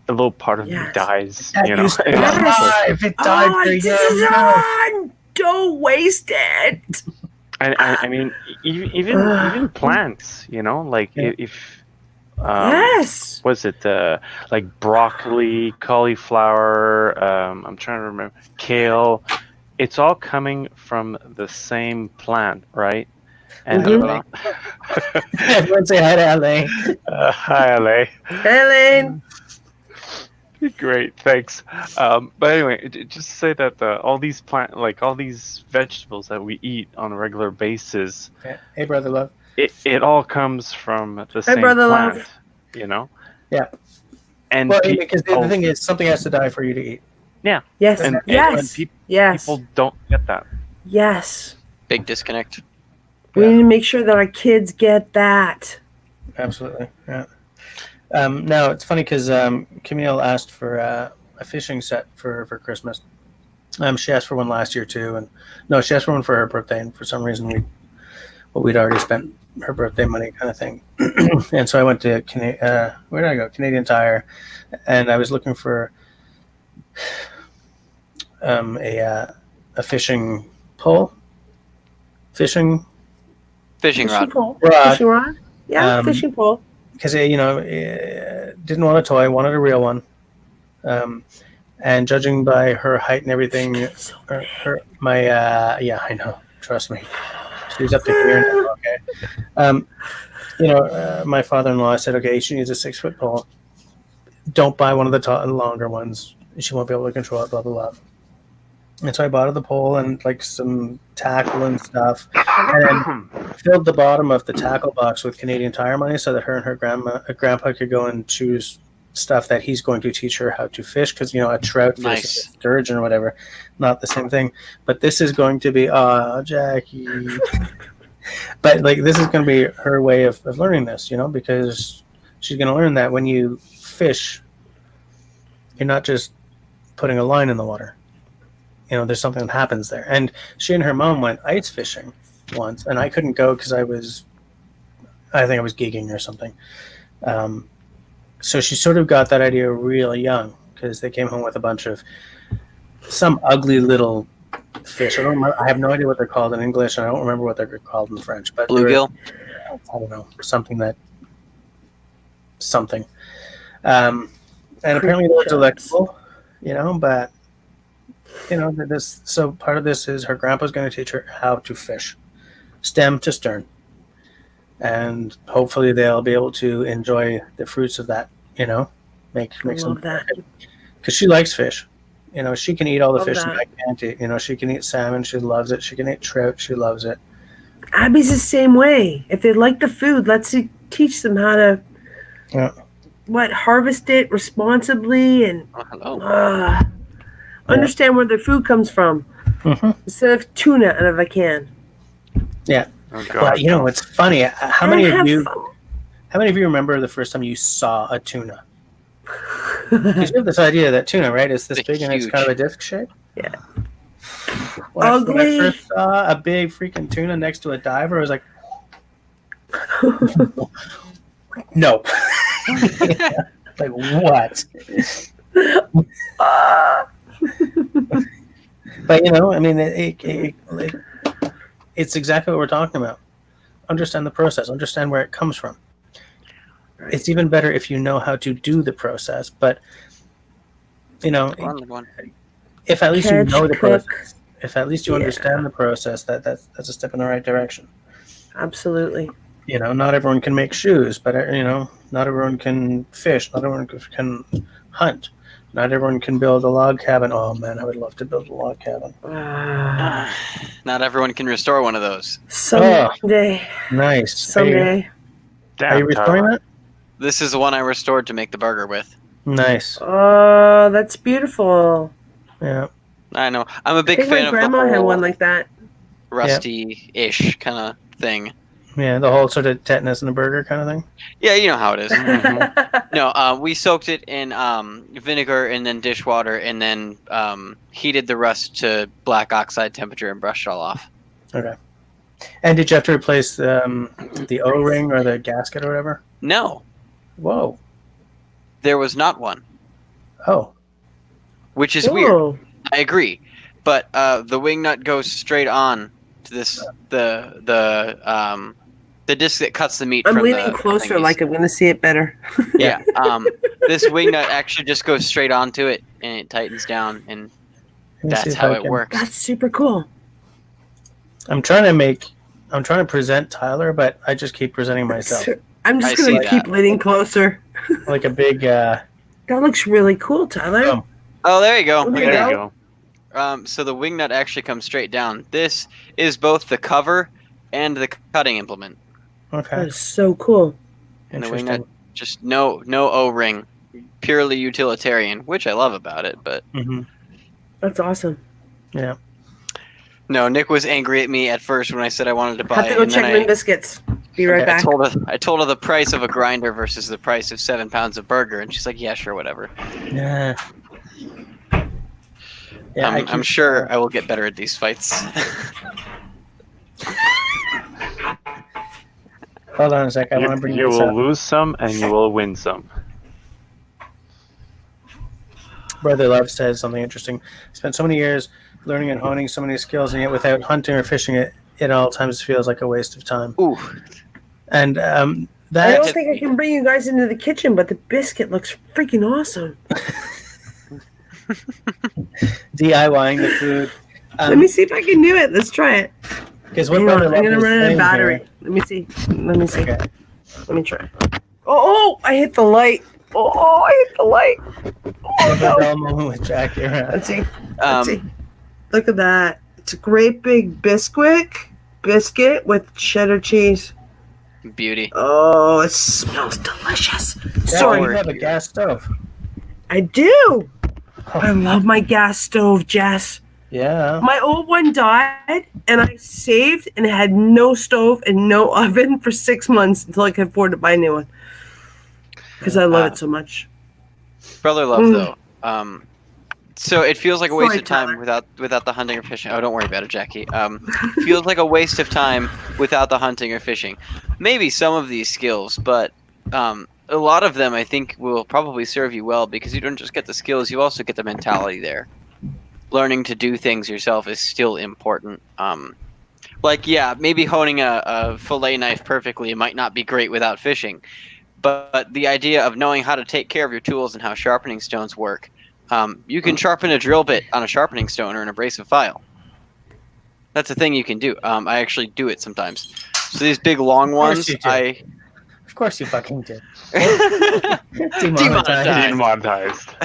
a little part of me dies. If it died for you, don't waste it. And I mean, even plants, if was it broccoli, cauliflower, I'm trying to remember, kale, it's all coming from the same plant, right? And everyone say hi to LA. Hi, LA. Helen. Great, thanks. But anyway, just to say that all these all these vegetables that we eat on a regular basis, Yeah. Hey, brother love. it all comes from the Hi, same brother plant, love. you know. Yeah. And Well, because the thing is, something has to die for you to eat. yeah, Yes. and Yes. Yes. people don't get that. Yes. Big disconnect. We Yeah. need to make sure that our kids get that. Absolutely. Yeah. Now it's funny because Camille asked for a fishing set for Christmas. She asked for one last year too, and no, she asked for one for her birthday, and for some reason we'd already spent her birthday money, kind of thing. And so I went to where did I go? Canadian Tire, and I was looking for a fishing pole, fishing Fishing rod. pole. rod. Fishing rod. Yeah, Um, fishing pole. Because didn't want a toy, wanted a real one. And judging by her height and everything, So yeah, I know. Trust me, she's up to here now. Okay. My father-in-law said, okay, she needs a 6-foot pole. Don't buy one of the longer ones. She won't be able to control it. Blah blah blah. And so I bought her the pole and like some tackle and stuff, and then filled the bottom of the tackle box with Canadian Tire money so that her and her grandpa could go and choose stuff that he's going to teach her how to fish, because a trout versus Nice. a sturgeon or whatever, not the same thing. But this is going to be Jackie. But like this is going to be her way of learning this, because she's going to learn that when you fish, you're not just putting a line in the water. There's something that happens there. And she and her mom went ice fishing once, and I couldn't go because I think I was gigging or something. So she sort of got that idea really young, because they came home with a bunch of some ugly little fish. I don't remember. I have no idea what they're called in English, and I don't remember what they're called in French. But Bluegill. I don't know, something. And apparently it was delectable, but so part of this is her grandpa's going to teach her how to fish, stem to stern, and hopefully they'll be able to enjoy the fruits of that. Make some, that. because she likes fish. She can eat all the Love fish that. that I can't eat. She can eat salmon, she loves it. She can eat trout, she loves it. Abby's the same way. If they like the food, let's teach them how to harvest it responsibly and Oh, hello. understand where their food comes from, instead of tuna out of a can. Yeah. Oh, God. But it's funny. How many And of have you? fun. How many of you remember the first time you saw a tuna? Because you have this idea that tuna, right, is this They're big and it's huge. kind of a disc shape. Yeah. When I Ugly. first saw a big freaking tuna next to a diver, I was like, nope. Like what? But it's exactly what we're talking about. Understand the process. Understand where it comes from. Right. It's even better if you know how to do the process. But if at least you know the process, if at least you understand the process, that's a step in the right direction. Absolutely. Not everyone can make shoes, but not everyone can fish. Not everyone can hunt. Not everyone can build a log cabin. Oh man, I would love to build a log cabin. Not everyone can restore one of those. Someday. Nice. Someday. Are you restoring that? This is the one I restored to make the burger with. Nice. Oh, that's beautiful. Yeah. I know. I'm a I big think fan my of the grandma had whole one like that. rusty-ish kind of thing. Yeah, the whole sort of tetanus in a burger kind of thing. Yeah, you know how it is. No, we soaked it in vinegar and then dishwater, and then heated the rust to black oxide temperature and brushed it all off. Okay. And did you have to replace the O-ring or the gasket or whatever? No, Whoa. there was not one, Oh. which is weird. I agree, but the wing nut goes straight on to this the disc that cuts the meat. I'm from leaning the closer, thingies. like I'm going to see it better. Yeah. This wing nut actually just goes straight onto it, and it tightens down, and Let me see that's if how I it can- works. That's super cool. I'm trying to present Tyler, but I just keep presenting myself I'm I just going see to keep that. leaning closer. like a big That looks really cool, Tyler. Oh, there you go. There Look you at go. that. So the wing nut actually comes straight down. This is both the cover and the cutting implement. That Okay. is so cool. And the wing Interesting. nut, just no O-ring, purely utilitarian, which I love about it. But Mm-hmm. That's awesome. Yeah. no, Nick was angry at me at first when I said I wanted to buy Have to it. go And check then Min Biscuits. Be right Okay, I back. told her the price of a grinder versus the price of 7 pounds of burger, and she's like, "Yeah, sure, whatever." Yeah. Yeah. I'm sure I will get better at these fights. Hold on a sec. I want to bring You this will up. lose some and you will win some. Brother Love says something interesting. Spent so many years learning and honing so many skills, and yet without hunting or fishing it, at all times feels like a waste of time. Ooh, And I that don't think I can bring you guys into the kitchen, but the biscuit looks freaking awesome. DIYing the food. Let me see if I can do it. Let's try it. Because what Hang on, Brother I'm Love gonna is run out of saying battery. here- Let me see. Let me see. Okay. Let me try. Oh, I hit the light. Oh, I hit the light. Oh Have a no. dull moment with Jackie around. Let's see. Let's see. um, Look at that. It's a great big biscuit with cheddar cheese. beauty. Oh, it smells delicious. Jackie, Sorry, you have a gas stove. I do. I love my gas stove, Jess. Yeah. My old one died, and I saved and had no stove and no oven for 6 months until I could afford to buy a new one. Because I love it so much. Brother Love, though. So it feels like a waste Sorry, of time Tyler. without the hunting or fishing. Oh, don't worry about it, Jackie. Feels like a waste of time without the hunting or fishing. Maybe some of these skills, but a lot of them I think will probably serve you well because you don't just get the skills, you also get the mentality there. Learning to do things yourself is still important. Like, yeah, maybe honing a fillet knife perfectly might not be great without fishing, but the idea of knowing how to take care of your tools and how sharpening stones work. You can sharpen a drill bit on a sharpening stone or an abrasive file. That's a thing you can do. I actually do it sometimes. So these big long ones, you do. Of course you fucking did. Demonetized. Demonetized.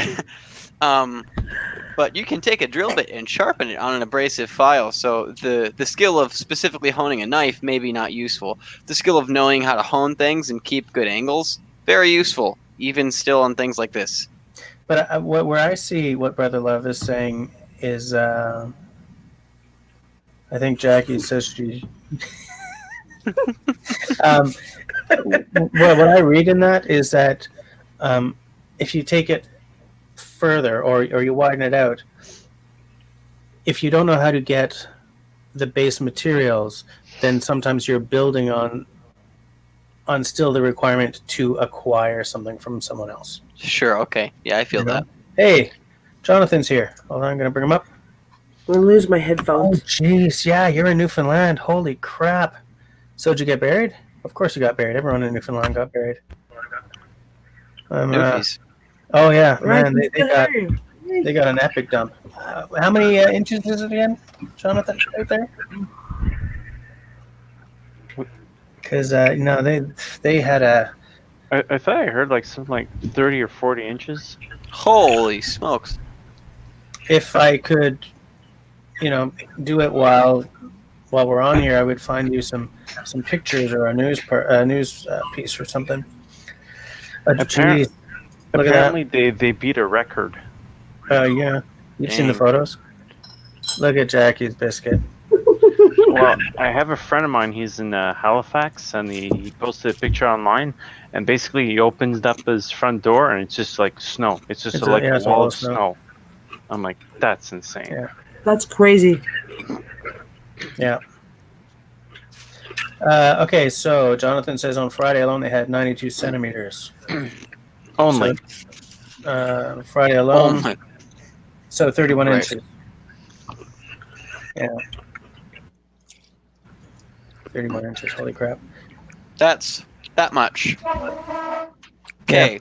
But you can take a drill bit and sharpen it on an abrasive file. So the skill of specifically honing a knife maybe not useful. The skill of knowing how to hone things and keep good angles, very useful, even still on things like this. But where I see what Brother Love is saying is, I think Jackie says she. What I read in that is that if you take it further or you widen it out, if you don't know how to get the base materials, then sometimes you're building on still the requirement to acquire something from someone else. Sure, okay. Yeah, I feel that. Hey, Jonathan's here. Hold on, I'm going to bring him up. I'm going to lose my Oh, headphones. jeez. Yeah, you're in Newfoundland. Holy crap. So did you get buried? Of course you got buried. Everyone in Newfoundland got buried. Newfies. Oh, yeah. Right, Man, they got an epic dump. How many inches is it again, Jonathan, right there? Because, they had a... I thought I heard like something like 30 or 40 inches. Holy smokes. If I could, do it while we're on here, I would find you some pictures or a news piece or something. But geez, look at that. Apparently they beat a record. Yeah. You've seen the Dang. photos? Look at Jackie's biscuit. Well, I have a friend of mine. He's in Halifax, and he posted a picture online. And basically, he opens up his front door, and it's just like snow. It's just It's a a wall wall of of snow. snow. I'm like, that's insane. Yeah. That's crazy. Yeah. Okay, so Jonathan says on Friday alone they had 92 centimeters. Only. So, Friday Oh alone, my. so 31 Right. inches. Yeah. 31 inches, holy crap. That's that much. Okay.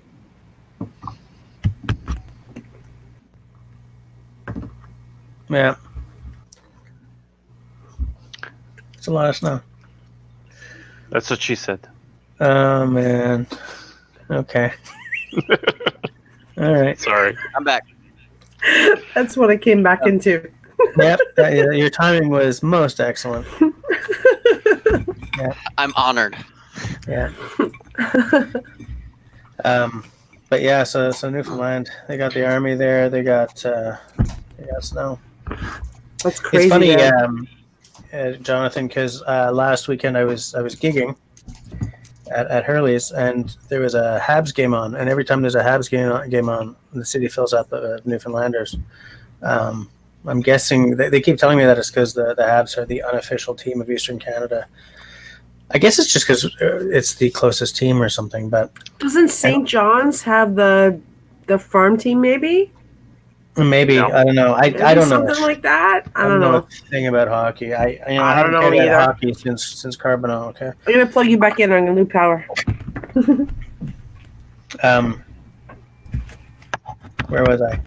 Yeah. It's a lot of snow. That's what she said. Oh, man. Okay. All right. Sorry. I'm back. That's what I came back into. Yep. Your timing was most excellent. I'm honored. Yeah. But yeah, so Newfoundland, they got the army there. They got snow. That's crazy. It's funny, man. Jonathan, because last weekend I was gigging at Hurley's, and there was a Habs game on, and every time there's a Habs game on, the city fills up of Newfoundlanders. I'm guessing they keep telling me that it's because the Habs are the unofficial team of Eastern Canada. I guess it's just because it's the closest team or something. But doesn't St. John's have the farm team? Maybe. Maybe No. I don't know. I don't know something like that. I don't don't know. a thing about hockey. I I haven't don't know played either. hockey since Carbonell. Okay. I'm gonna plug you back in. I'm gonna lose power. Where was I?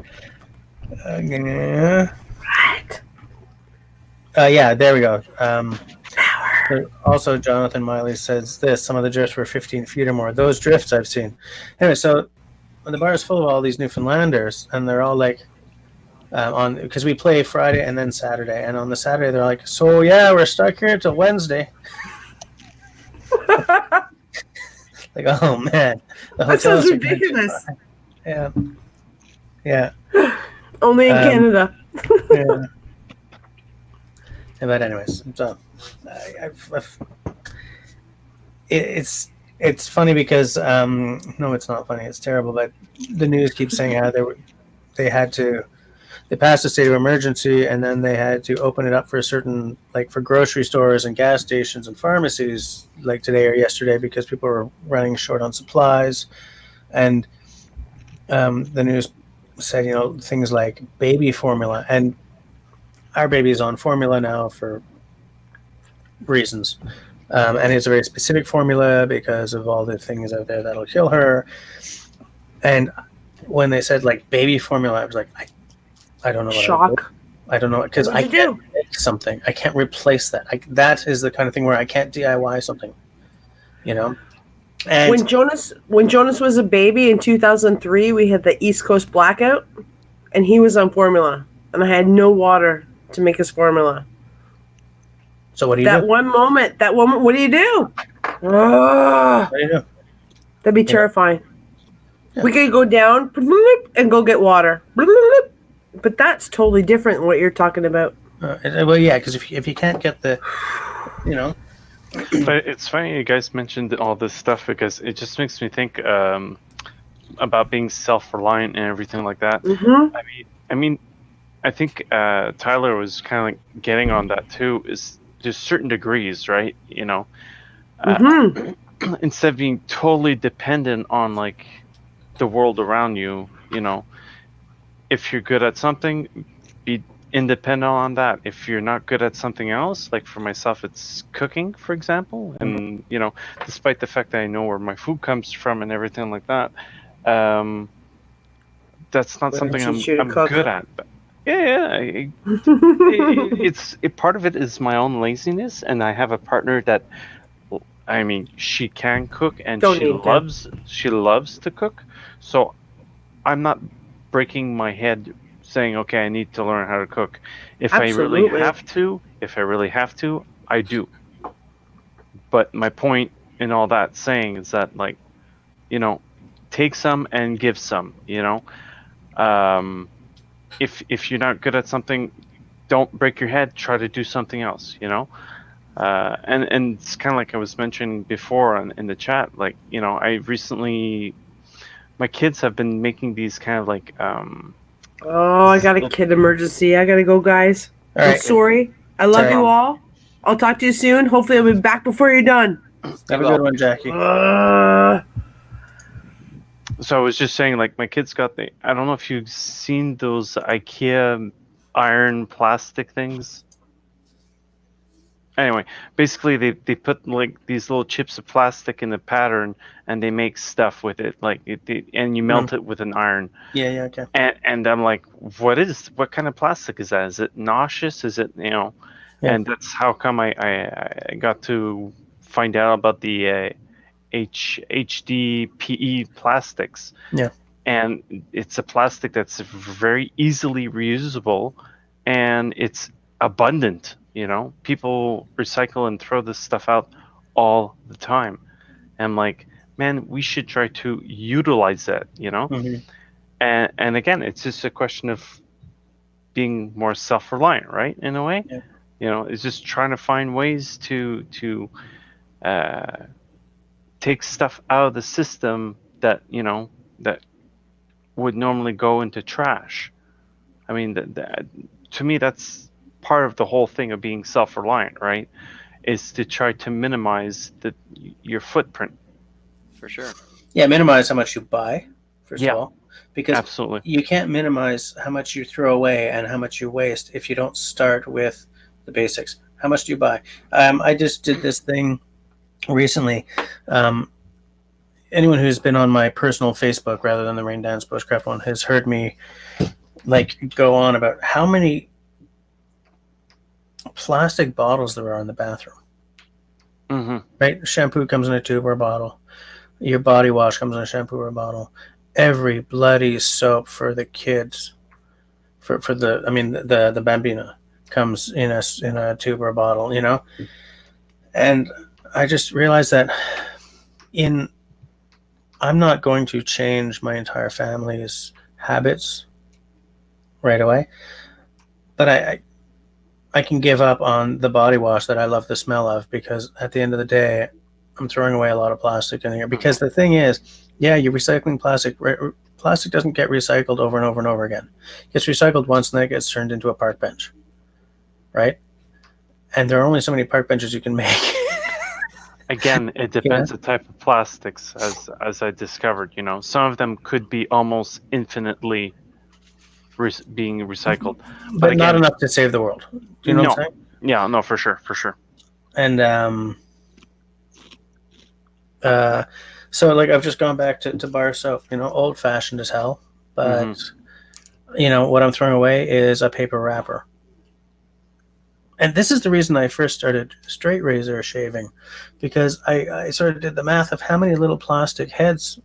Right. Yeah, there we go. Also, Jonathan Miley says this: some of the drifts were 15 feet or more. Those drifts I've seen. Anyway, so when the bar is full of all these Newfoundlanders, and they're all like on because we play Friday and then Saturday, and on the Saturday they're like, so yeah, we're stuck here till Wednesday. Like, oh man, That sounds ridiculous. Yeah. Only in Canada. Yeah. But anyways, so it's funny because no, it's not funny. It's terrible. But the news keeps saying how they passed a state of emergency, and then they had to open it up for certain, like for grocery stores and gas stations and pharmacies, like today or yesterday, because people were running short on supplies. And the news said, things like baby formula, and our baby is on formula now for reasons. And it's a very specific formula because of all the things out there that'll kill her. And when they said like baby formula, I was like, I don't know what Shock. I don't know, because I can't make something. I can't replace that. That is the kind of thing where I can't DIY something, And when Jonas was a baby in 2003, we had the East Coast blackout, and he was on formula, and I had no water to make his formula. So what do you do? That one moment, what do you do? What do you do? That'd be terrifying. Yeah. We could go down and go get water. But that's totally different than what you're talking about. Well, yeah, because if you can't get the, But it's funny you guys mentioned all this stuff because it just makes me think about being self-reliant and everything like that. Mm-hmm. I mean, I think Tyler was kind of like getting on that too. Is to certain degrees, right? Instead of being totally dependent on like the world around you, if you're good at something, be independent on that. If you're not good at something else, like for myself, it's cooking, for example. And, despite the fact that I know where my food comes from and everything like that, that's not something I'm good at. But part of it is my own laziness. And I have a partner that, she can cook and she loves to cook. So I'm not breaking my head saying, okay, I need to learn how to cook. If I really have to, I do. But my point in all that saying is that, like, take some and give some, if you're not good at something, don't break your head, try to do something else, and it's kind of like I was mentioning before in the chat, like, I recently, my kids have been making these kind of like I got a kid emergency. I gotta go, guys. I'm sorry. I love you all. I'll talk to you soon. Hopefully I'll be back before you're done. Have a good one, Jackie. So I was just saying, like, my kids got I don't know if you've seen those IKEA iron plastic things. Anyway, basically they put like these little chips of plastic in the pattern, and they make stuff with it, like and you melt it with an iron. Yeah, okay. And I'm like, what kind of plastic is that? Is it nauseous? Is it Yeah. And that's how come I got to find out about the HDPE plastics. Yeah. and it's a plastic that's very easily reusable, and it's abundant. People recycle and throw this stuff out all the time. And like, man, we should try to utilize that. Mm-hmm. And again, it's just a question of being more self-reliant, right? In a way, Yeah. it's just trying to find ways to take stuff out of the system that that would normally go into trash. I mean, to me, that's part of the whole thing of being self-reliant, right? Is to try to minimize your footprint. For sure. Yeah, minimize how much you buy, first Yeah. of all, because Absolutely. you can't minimize how much you throw away and how much you waste if you don't start with the basics. How much do you buy? I just did this thing recently. Anyone who's been on my personal Facebook rather than the Rain Dance Bushcraft one has heard me go on about how many plastic bottles there are in the bathroom. Mm-hmm. Right? Shampoo comes in a tube or a bottle. Your body wash comes in a shampoo or a bottle. Every bloody soap for the kids, for the Bambina comes in a tube or a bottle, And I just realized that I'm not going to change my entire family's habits right away, but I can give up on the body wash that I love the smell of, because at the end of the day, I'm throwing away a lot of plastic in here. Because the thing is, you're recycling plastic. Plastic doesn't get recycled over and over and over again. It gets recycled once, and then it gets turned into a park bench, right? And there are only so many park benches you can make. Again, it depends the type of plastics, as I discovered. Some of them could be almost infinitely being recycled, but again, not enough to save the world. Do you know what I'm saying? Yeah, no, for sure. And so I've just gone back to bar soap, old fashioned as hell, but what I'm throwing away is a paper wrapper. And this is the reason I first started straight razor shaving, because I sort of did the math of how many little plastic heads,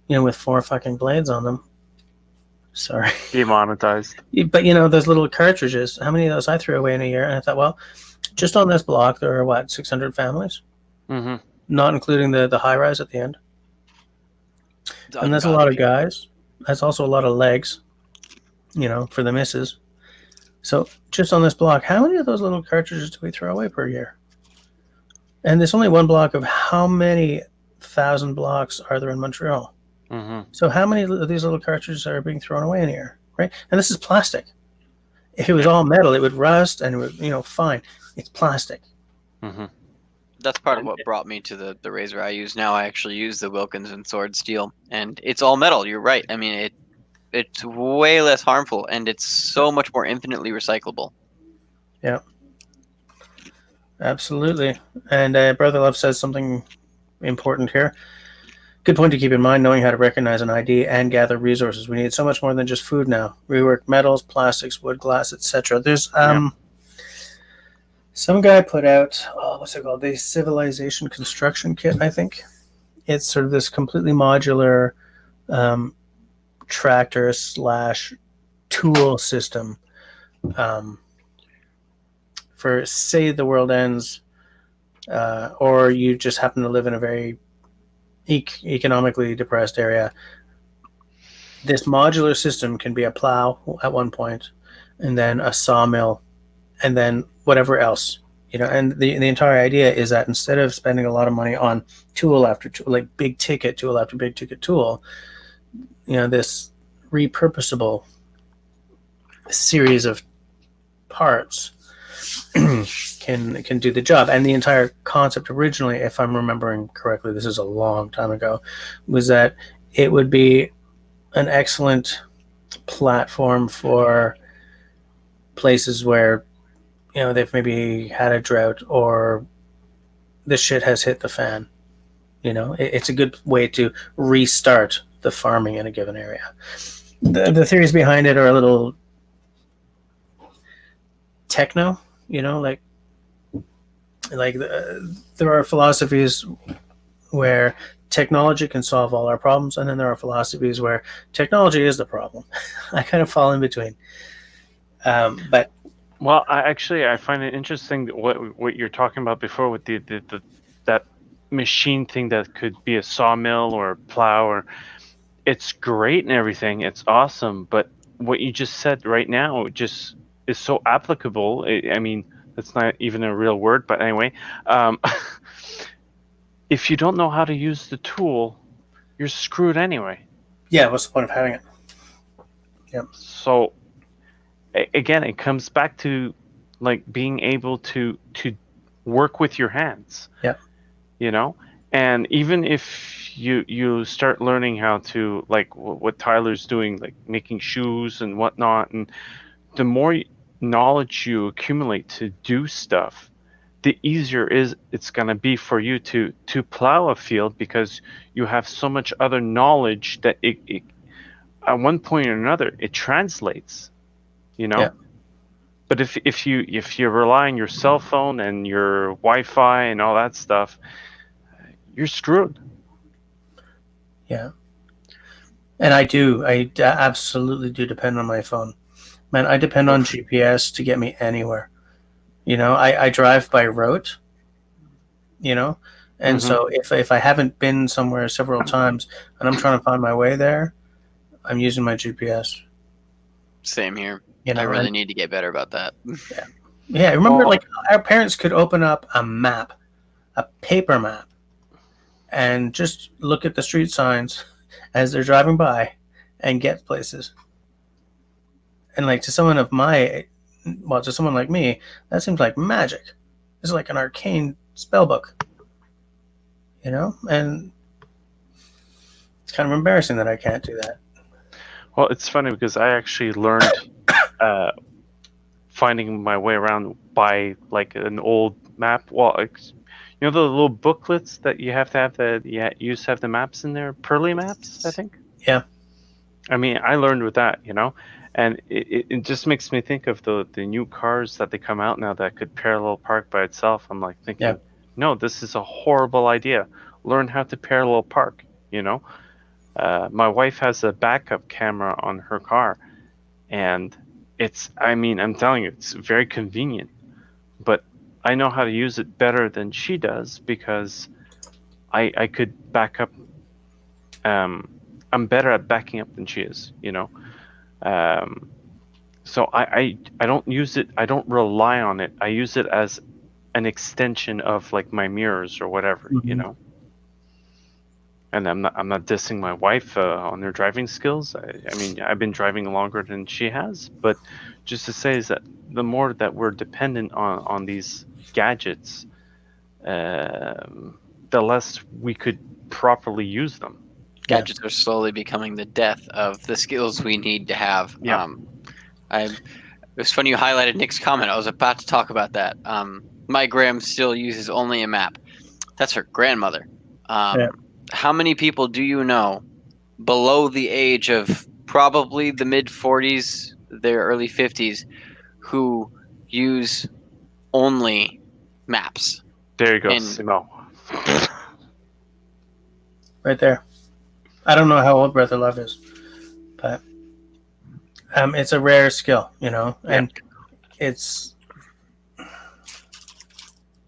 with 4 fucking blades on them. Sorry. Demonetized. But those little cartridges, how many of those I threw away in a year? And I thought, well, just on this block there are 600 families, not including the high rise at the end. And that's a lot of guys. That's also a lot of legs, for the misses. So just on this block, how many of those little cartridges do we throw away per year? And there's only one block of how many 1,000 blocks are there in Montreal? So how many of these little cartridges are being thrown away in here, right? And this is plastic. If it was all metal, it would rust and it would, fine. It's plastic. That's part of what brought me to the razor I use now. I actually use the Wilkins and Sword Steel, and it's all metal. You're right. I mean, it's way less harmful, and it's so much more infinitely recyclable. Yeah, absolutely. And Brother Love says something important here. Good point to keep in mind: knowing how to recognize an ID and gather resources. We need so much more than just food now. Rework metals, plastics, wood, glass, etc. There's some guy put out, what's it called? The Civilization Construction Kit, I think. It's sort of this completely modular tractor / tool system for, say, the world ends, or you just happen to live in a very economically depressed area. This modular system can be a plow at one point, and then a sawmill, and then whatever else, and the entire idea is that instead of spending a lot of money on tool after tool, like big ticket tool after big ticket tool, this repurposable series of parts can do the job. And the entire concept originally, if I'm remembering correctly, this is a long time ago, was that it would be an excellent platform for places where they've maybe had a drought or the shit has hit the fan. It's a good way to restart the farming in a given area. The theories behind it are a little techno, there are philosophies where technology can solve all our problems, and then there are philosophies where technology is the problem. I kind of fall in between. But Well, I find it interesting that what you're talking about before with the that machine thing that could be a sawmill or a plow, or it's great and everything. It's awesome, but what you just said right now just is so applicable. I mean, that's not even a real word, but anyway, if you don't know how to use the tool, you're screwed anyway. yeah, what's the point of having it? Yep. So again, it comes back to like being able to work with your hands. Yeah. You know, and even if you start learning how to, like what Tyler's doing, like making shoes and whatnot, and the more knowledge you accumulate to do stuff, the easier it's going to be for you to plow a field, because you have so much other knowledge that it at one point or another it translates, you know. Yeah. But if you rely on your cell phone and your Wi-Fi and all that stuff, you're screwed. Yeah. And I absolutely do depend on my phone. Man, I depend on GPS to get me anywhere. You know, I drive by rote, you know, and so if I haven't been somewhere several times and I'm trying to find my way there, I'm using my GPS. Same here. You know, I really need to get better about that. Yeah, remember, like, our parents could open up a map, a paper map, and just look at the street signs as they're driving by and get places. And like to someone like me, that seems like magic. It's like an arcane spell book, you know? And it's kind of embarrassing that I can't do that. Well, it's funny because I actually learned finding my way around by like an old map. Well, you know the little booklets that you have to have you used to have the maps in there, Pearly maps, I think. Yeah. I mean, I learned with that, you know, and it just makes me think of the new cars that they come out now that could parallel park by itself. I'm like thinking, no, this is a horrible idea. Learn how to parallel park, you know. My wife has a backup camera on her car, and I'm telling you, it's very convenient, but I know how to use it better than she does because I could back up. I'm better at backing up than she is, you know. So I don't use it. I don't rely on it. I use it as an extension of like my mirrors or whatever, you know. And I'm not dissing my wife on her driving skills. I mean, I've been driving longer than she has, but just to say is that the more that we're dependent on these gadgets, the less we could properly use them. Gadgets are slowly becoming the death of the skills we need to have. Yeah. It was funny you highlighted Nick's comment. I was about to talk about that. My Graham still uses only a map. That's her grandmother. How many people do you know below the age of probably the mid 40s, their early 50s, who use only maps? There you go, Simo. Right there. I don't know how old Brother Love is, but it's a rare skill, you know, and it's.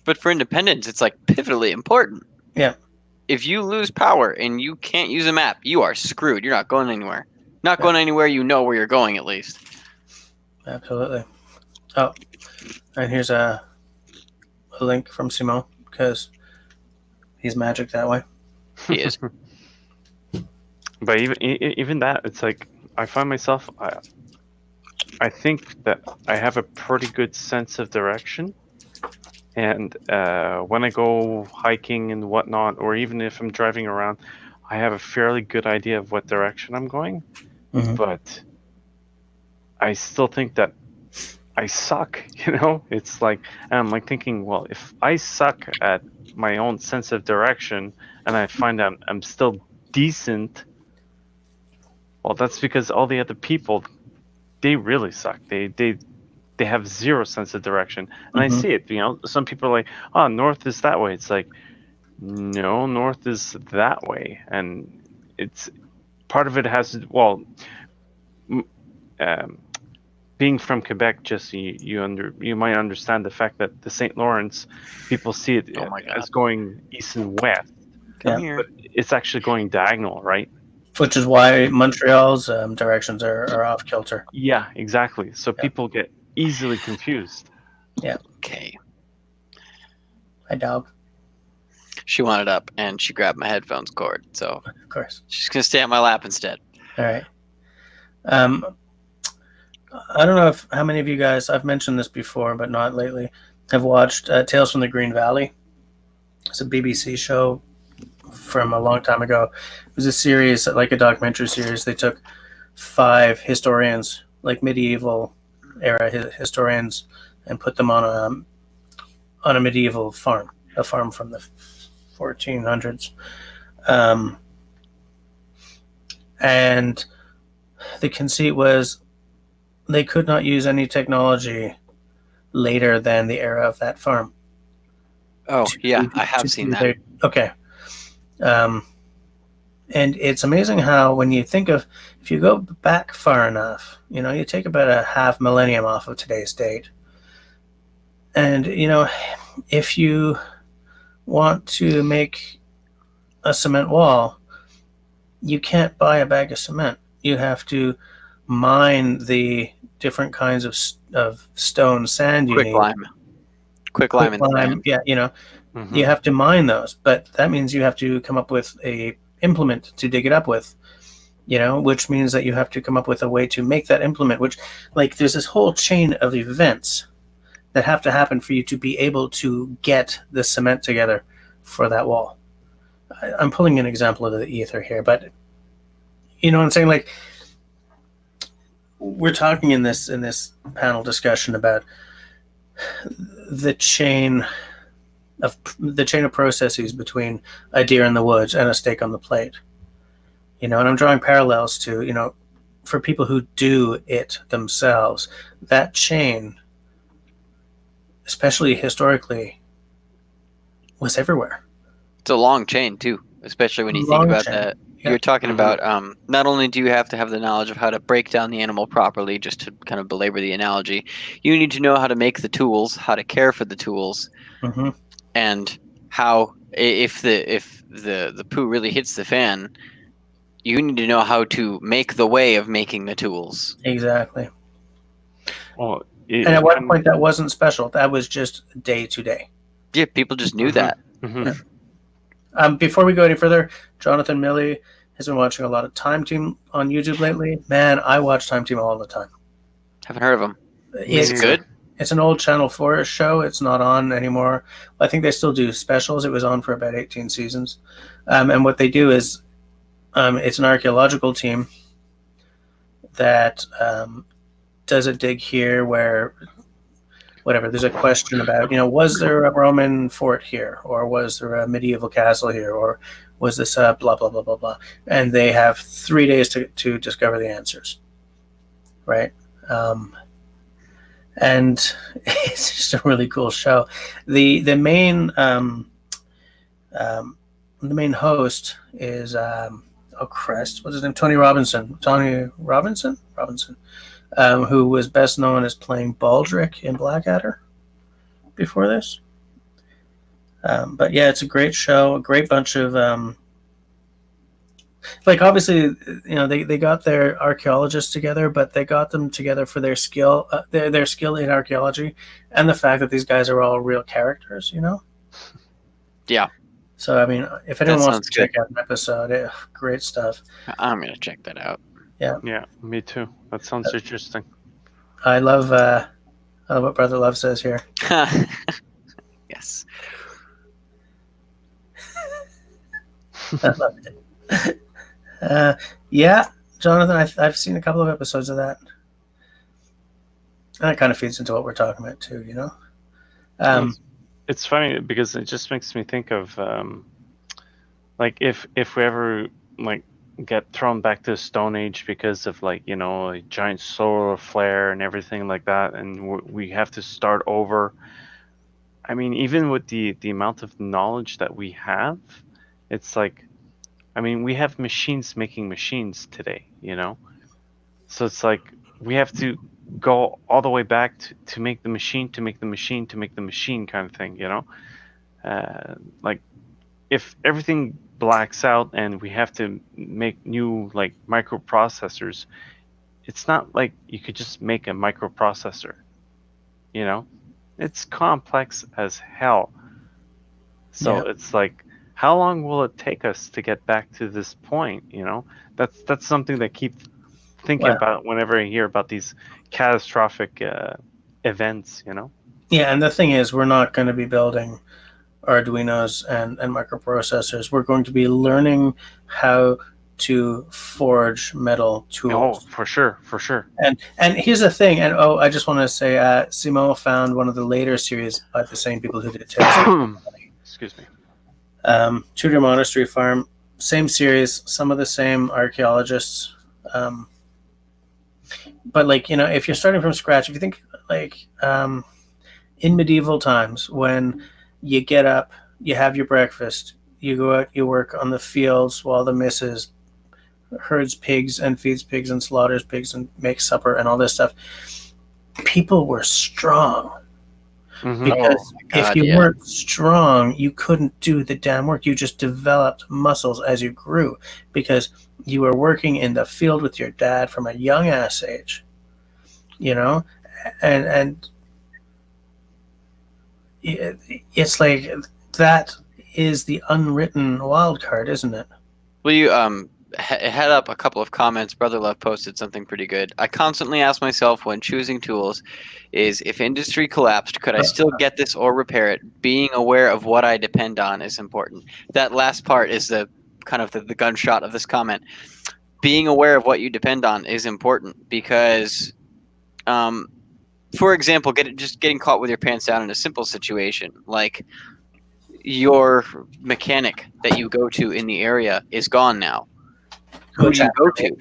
But for independence, it's like pivotally important. Yeah. If you lose power and you can't use a map, you are screwed. You're not going anywhere. Not going anywhere. You know where you're going at least. Absolutely. Oh, and here's a link from Simon because he's magic that way. He is. But even that, it's like I find myself. I think that I have a pretty good sense of direction. And when I go hiking and whatnot, or even if I'm driving around, I have a fairly good idea of what direction I'm going. But I still think that I suck, you know? It's like, and I'm like thinking, well, if I suck at my own sense of direction and I find I'm still decent, well, that's because all the other people, they really suck. They have zero sense of direction. And I see it, you know, some people are like, oh, north is that way. It's like, No, north is that way, and it's part of it has well, being from Quebec, Jesse, you might understand the fact that the St. Lawrence people see it Oh my God. as going east and west, Come Yeah. here. but it's actually going diagonal, right? Which is why Montreal's directions are off kilter. Yeah, exactly. So people get easily confused. Okay. Hi, dog. She wanted up and she grabbed my headphones cord, so Of course. she's gonna stay on my lap instead. All right. I don't know how many of you guys, I've mentioned this before, but not lately, have watched Tales from the Green Valley. It's a BBC show from a long time ago. It was a series, like a documentary series. They took 5 historians, like medieval era historians, and put them on a medieval farm, a farm from the 1400s. And the conceit was they could not use any technology later than the era of that farm. Oh, yeah, I have seen that. Okay. And it's amazing how when you think of, if you go back far enough, you take about a half millennium off of today's date. And, if you want to make a cement wall, you can't buy a bag of cement. You have to mine the different kinds of stone, sand you need. Quick lime in the sand. Yeah, you have to mine those, but that means you have to come up with a implement to dig it up with, which means that you have to come up with a way to make that implement, which, like, there's this whole chain of events that have to happen for you to be able to get the cement together for that wall. I'm pulling an example of the ether here, but you know what I'm saying? Like, we're talking in this panel discussion about the chain of processes between a deer in the woods and a steak on the plate. And I'm drawing parallels to, for people who do it themselves, that chain, especially historically, was everywhere. It's a long chain too, especially when you think about that. You're talking about not only do you have to have the knowledge of how to break down the animal properly, just to kind of belabor the analogy, you need to know how to make the tools, how to care for the tools, and how, if the poo really hits the fan, you need to know how to make the way of making the tools. Exactly. Well, and at one point that wasn't special. That was just day to day. Yeah, people just knew that. Before we go any further, Jonathan Milley has been watching a lot of Time Team on YouTube lately. Man, I watch Time Team all the time. Haven't heard of him. Is it good? It's an old Channel 4 show. It's not on anymore. I think they still do specials. It was on for about 18 seasons. And what they do is it's an archaeological team that does a dig here where whatever, there's a question about, was there a Roman fort here, or was there a medieval castle here, or was this a blah, blah, blah, blah, blah. And they have 3 days to discover the answers, right? And it's just a really cool show. The main host is what's his name? Tony Robinson, who was best known as playing Baldric in Blackadder before this. But yeah, it's a great show. A great bunch of obviously, they got their archaeologists together, but they got them together for their skill, their skill in archaeology, and the fact that these guys are all real characters. Yeah. So I mean, if anyone wants to check out an episode, great stuff. I'm gonna check that out. Yeah, me too. That sounds interesting. I love what Brother Love says here. Yes. I love it. Yeah, Jonathan, I've seen a couple of episodes of that. And that kind of feeds into what we're talking about too, It's funny because it just makes me think of if we ever get thrown back to the Stone Age because of a giant solar flare and everything like that, and we have to start over. I mean, even with the amount of knowledge that we have, it's like, I mean, we have machines making machines today, you know? So it's like we have to go all the way back to make the machine, to make the machine, to make the machine kind of thing, you know? Like, if everything blacks out and we have to make new, like, microprocessors, it's not like you could just make a microprocessor, you know? It's complex as hell. So it's like, how long will it take us to get back to this point, you know? That's something that keep thinking about whenever I hear about these catastrophic events, you know? Yeah, and the thing is, we're not going to be building Arduinos and microprocessors. We're going to be learning how to forge metal tools. Oh, for sure, for sure. And here's the thing, and I just want to say, Simo found one of the later series by the same people who did Tales. Excuse me. Tudor Monastery Farm, same series, some of the same archaeologists. But like, you know, if you're starting from scratch, if you think like in medieval times when you get up, you have your breakfast, you go out, you work on the fields while the missus herds pigs and feeds pigs and slaughters pigs and makes supper and all this stuff. People were strong. Mm-hmm. Because if you weren't strong, you couldn't do the damn work. You just developed muscles as you grew because you were working in the field with your dad from a young ass age, you know, and it's like that is the unwritten wild card, isn't it? Well, you had up a couple of comments. Brother Love posted something pretty good. I constantly ask myself when choosing tools is if industry collapsed, could I still get this or repair it? Being aware of what I depend on is important. That last part is the kind of the gunshot of this comment. Being aware of what you depend on is important because, for example, getting caught with your pants down in a simple situation like your mechanic that you go to in the area is gone now. Who do you go to?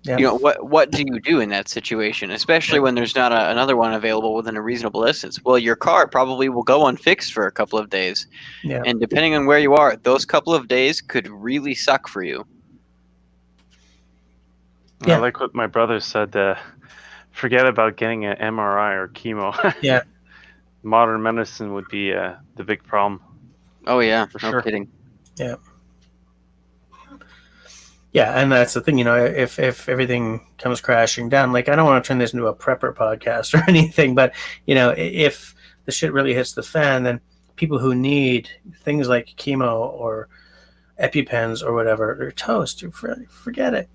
Yeah. You know, what do you do in that situation, especially when there's not another one available within a reasonable distance? Well, your car probably will go unfixed for a couple of days. Yeah. And depending on where you are, those couple of days could really suck for you. Yeah. I like what my brother said, forget about getting an MRI or chemo. Yeah. Modern medicine would be the big problem. Oh, yeah, for sure. No kidding. Yeah. Yeah, and that's the thing, you know, if everything comes crashing down, like I don't want to turn this into a prepper podcast or anything, but, you know, if the shit really hits the fan, then people who need things like chemo or EpiPens or whatever, they're toast. Forget it.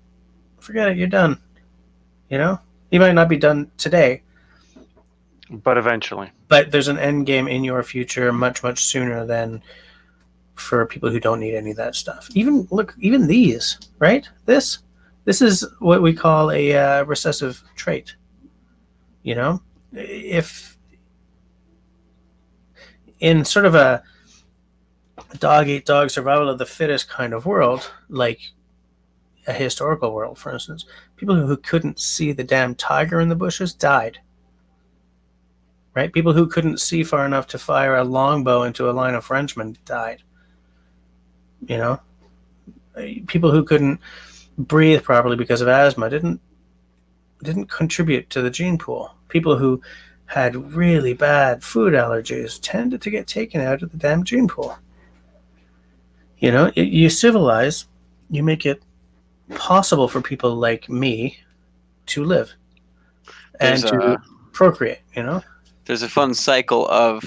Forget it. You're done. You know? You might not be done today. But eventually. But there's an end game in your future much, much sooner than for people who don't need any of that stuff. Even these, right? This is what we call a recessive trait. You know, if in sort of a dog eat dog survival of the fittest kind of world, like a historical world, for instance, people who couldn't see the damn tiger in the bushes died. Right? People who couldn't see far enough to fire a longbow into a line of Frenchmen died. You know, people who couldn't breathe properly because of asthma didn't contribute to the gene pool. People who had really bad food allergies tended to get taken out of the damn gene pool. You know, you civilize, you make it possible for people like me to live and to procreate, you know? There's a fun cycle of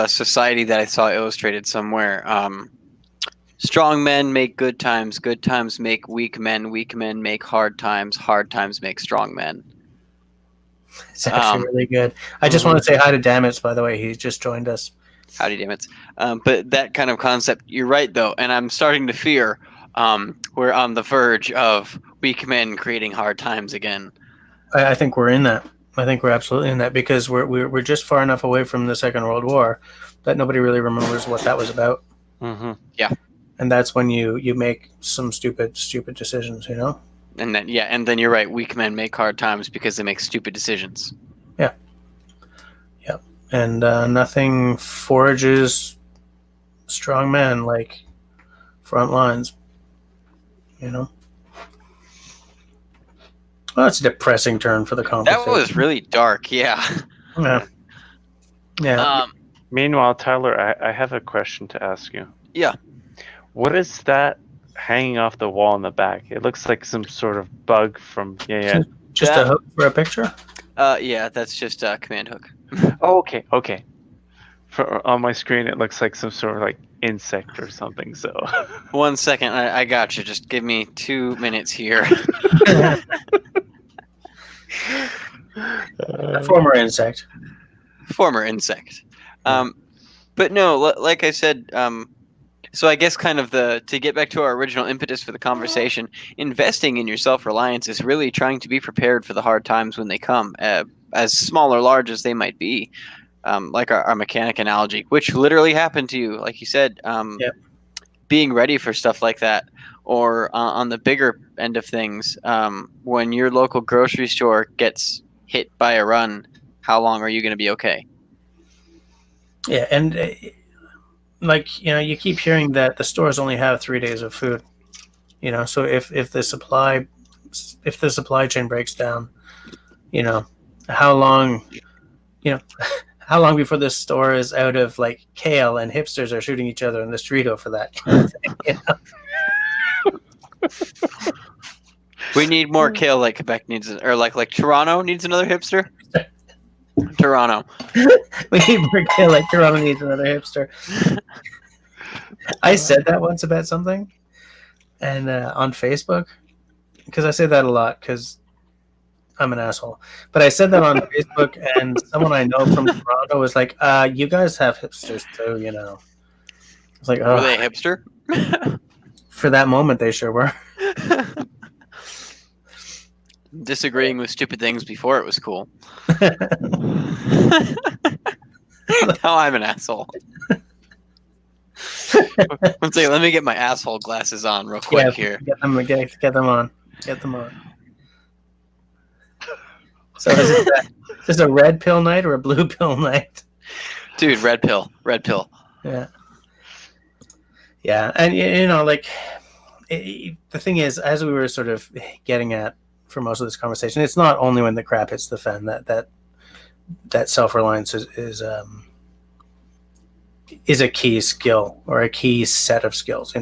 society that I saw illustrated somewhere. Strong men make good times make weak men make hard times make strong men. It's actually really good. I just want to say hi to Dammits, by the way. He just joined us. Howdy, Dammits. But that kind of concept, you're right, though, and I'm starting to fear we're on the verge of weak men creating hard times again. I think we're in that. I think we're absolutely in that because we're just far enough away from the Second World War that nobody really remembers what that was about. Mm-hmm. Yeah. And that's when you make some stupid decisions, you know? And then you're right. Weak men make hard times because they make stupid decisions. Yeah. Yeah. and nothing forges strong men like front lines. You know. Well, that's a depressing turn for the That conversation. was really dark. Yeah. Yeah. Yeah. Meanwhile, Tyler, I have a question to ask you. Yeah. What is that hanging off the wall in the back? It looks like some sort of bug from Just a hook for a picture? Yeah, that's just a command hook. Oh, okay. On my screen, it looks like some sort of like insect or something. So 1 second, I got you. Just give me 2 minutes here. A former insect. Former insect. But no, like I said, so I guess kind of to get back to our original impetus for the conversation, investing in your self-reliance is really trying to be prepared for the hard times when they come, as small or large as they might be. Like our mechanic analogy, which literally happened to you, like you said, Yep. being ready for stuff like that. Or on the bigger end of things, when your local grocery store gets hit by a run, how long are you going to be okay? Yeah, and you keep hearing that the stores only have 3 days of food. So if the supply chain breaks down, how long, how long before this store is out of like kale and hipsters are shooting each other in the street over that kind of thing, We need more kale, like Quebec needs, or like Toronto needs another hipster. Toronto. We need more kale like Toronto needs another hipster. I said that once about something, and on Facebook, because I say that a lot because I'm an asshole. But I said that on Facebook, and someone I know from Toronto was like, "You guys have hipsters too, I was like, "Oh, Were they a hipster?" For that moment, they sure were." Disagreeing with stupid things before it was cool. Now I'm an asshole. Let's see, let me get my asshole glasses on real quick here. Get them on. Get them on. So is this a red pill night or a blue pill night? Dude, red pill. Yeah. Yeah, and the thing is, as we were sort of getting at for most of this conversation, it's not only when the crap hits the fan that self-reliance is a key skill or a key set of skills.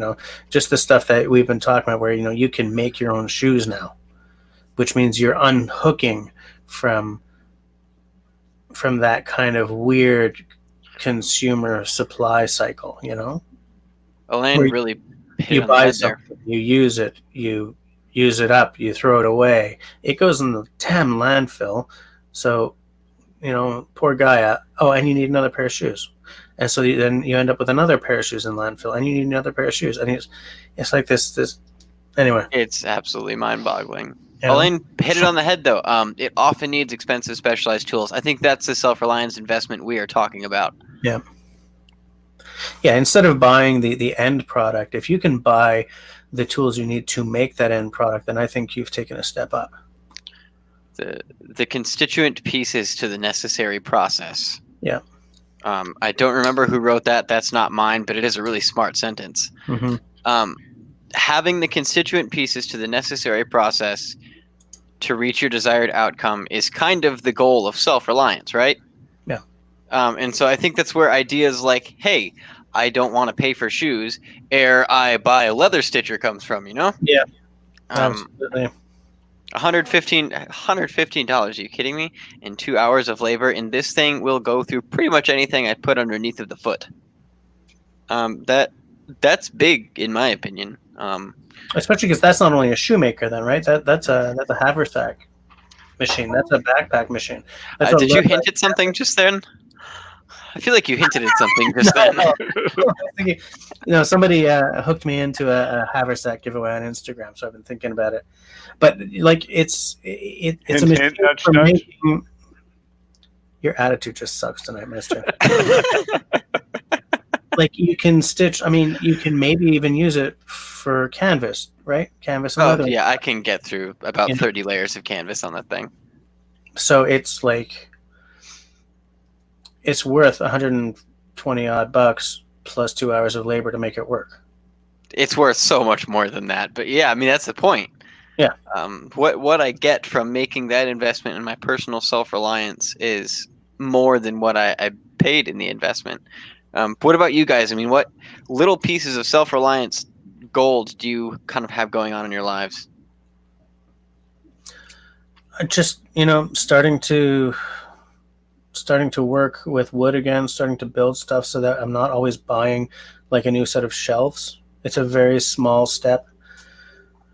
Just the stuff that we've been talking about, where you can make your own shoes now, which means you're unhooking from that kind of weird consumer supply cycle. Elaine really hit you on buy that something, there. you use it, you use it up, you throw it away. It goes in the damn landfill. So, poor guy. And you need another pair of shoes. And so then you end up with another pair of shoes in landfill, and you need another pair of shoes. And it's like this. Anyway. It's absolutely mind-boggling. Elaine hit it on the head, though. It often needs expensive, specialized tools. I think that's the self-reliance investment we are talking about. Yeah. Yeah, instead of buying the end product, if you can buy the tools you need to make that end product, then I think you've taken a step up. The constituent pieces to the necessary process. Yeah. I don't remember who wrote that. That's not mine, but it is a really smart sentence. Mm-hmm. Having the constituent pieces to the necessary process to reach your desired outcome is kind of the goal of self-reliance, right? Yeah. And so I think that's where ideas like, hey, I don't want to pay for shoes, ere I buy a leather stitcher comes from, Yeah. Absolutely. $115. Are you kidding me? And 2 hours of labor, and this thing will go through pretty much anything I put underneath of the foot. That's big in my opinion. Especially because that's not only a shoemaker, then, right? That's a haversack machine. That's a backpack machine. Did you hint at something just then? I feel like you hinted at something just then. Somebody hooked me into a haversack giveaway on Instagram, so I've been thinking about it. But like, it's a machine for making. Your attitude just sucks tonight, Mister. Like, you can stitch. I mean, you can maybe even use it for canvas, right? Canvas and leather. Yeah, I can get through about 30 layers of canvas on that thing. So it's like, it's worth 120 odd bucks plus 2 hours of labor to make it work. It's worth so much more than that. But yeah, I mean, that's the point. Yeah. What I get from making that investment in my personal self-reliance is more than what I paid in the investment. What about you guys? I mean, what little pieces of self-reliance gold do you kind of have going on in your lives? Just, starting to work with wood again, starting to build stuff so that I'm not always buying like a new set of shelves. It's a very small step.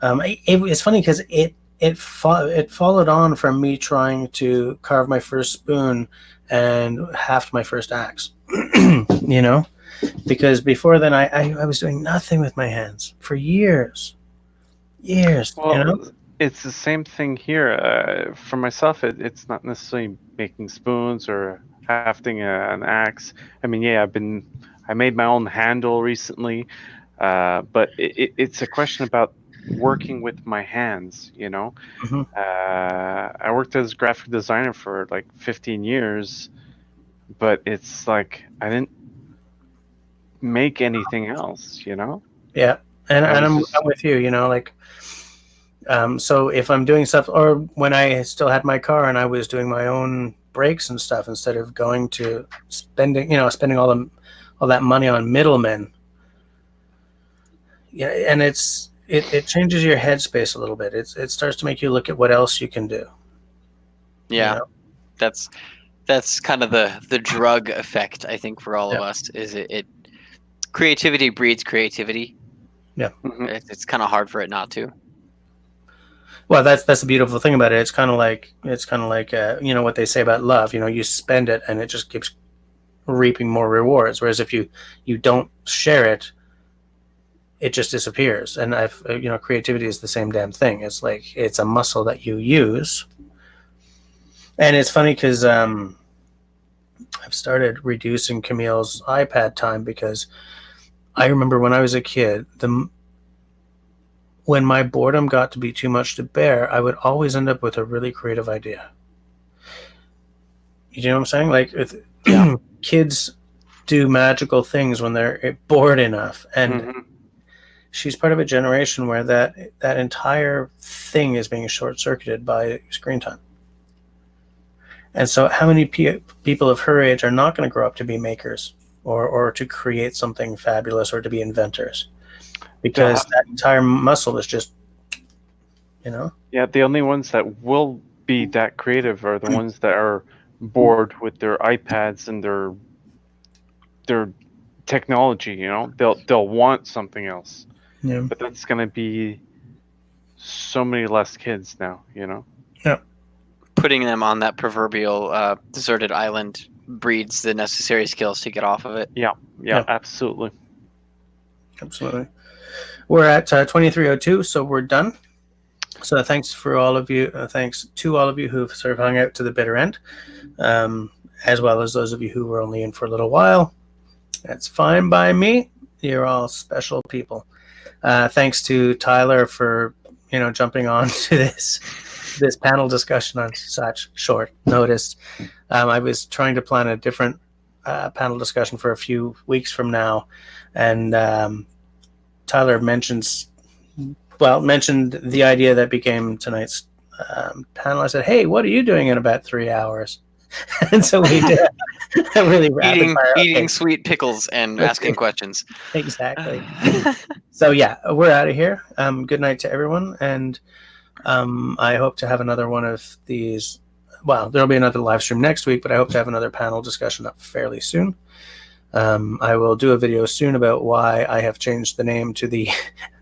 It's funny because it followed on from me trying to carve my first spoon and haft my first axe. Because before then I was doing nothing with my hands for years. Well, it's the same thing here. For myself, it's not necessarily making spoons or hafting an axe. I mean, yeah, I made my own handle recently, but it's a question about working with my hands. Mhm. I worked as a graphic designer for like 15 years, but it's like I didn't make anything else. Yeah, and I was I'm just with you. So if I'm doing stuff, or when I still had my car and I was doing my own brakes and stuff, instead of going to spending all that money on middlemen. Yeah, and it changes your headspace a little bit. It starts to make you look at what else you can do. Yeah, that's kind of the drug effect, I think, for all of us. Is it creativity breeds creativity. Yeah, it's kind of hard for it not to. Well, that's the beautiful thing about it. It's kind of like what they say about love. You spend it and it just keeps reaping more rewards. Whereas if you don't share it, it just disappears. And creativity is the same damn thing. It's like it's a muscle that you use. And it's funny because I've started reducing Camille's iPad time because I remember when I was a kid, when my boredom got to be too much to bear, I would always end up with a really creative idea. You know what I'm saying? Like, kids do magical things when they're bored enough. And she's part of a generation where that entire thing is being short-circuited by screen time. And so how many people of her age are not going to grow up to be makers or to create something fabulous or to be inventors? Because that entire muscle is just, Yeah, the only ones that will be that creative are the ones that are bored with their iPads and their technology. They'll want something else. Yeah. But that's gonna be so many less kids now. Yeah. Putting them on that proverbial deserted island breeds the necessary skills to get off of it. Yeah, absolutely. We're at 23:02, so we're done. So thanks for all of you. Thanks to all of you who've sort of hung out to the bitter end, as well as those of you who were only in for a little while. That's fine by me. You're all special people. Thanks to Tyler for jumping on to this panel discussion on such short notice. I was trying to plan a different panel discussion for a few weeks from now, and Tyler mentioned the idea that became tonight's panel. I said, "Hey, what are you doing in about 3 hours?" And so we did a really rapid fire. Eating sweet pickles and asking questions. Exactly. So yeah, we're out of here. Good night to everyone, and I hope to have another one of these. Well, there'll be another live stream next week, but I hope to have another panel discussion up fairly soon. I will do a video soon about why I have changed the name to the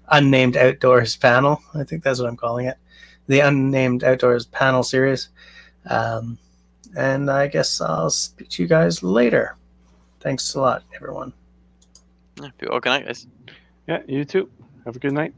Unnamed Outdoors Panel. I think that's what I'm calling it. The Unnamed Outdoors Panel Series. And I guess I'll speak to you guys later. Thanks a lot, everyone. Good night, guys. Yeah, you too. Have a good night.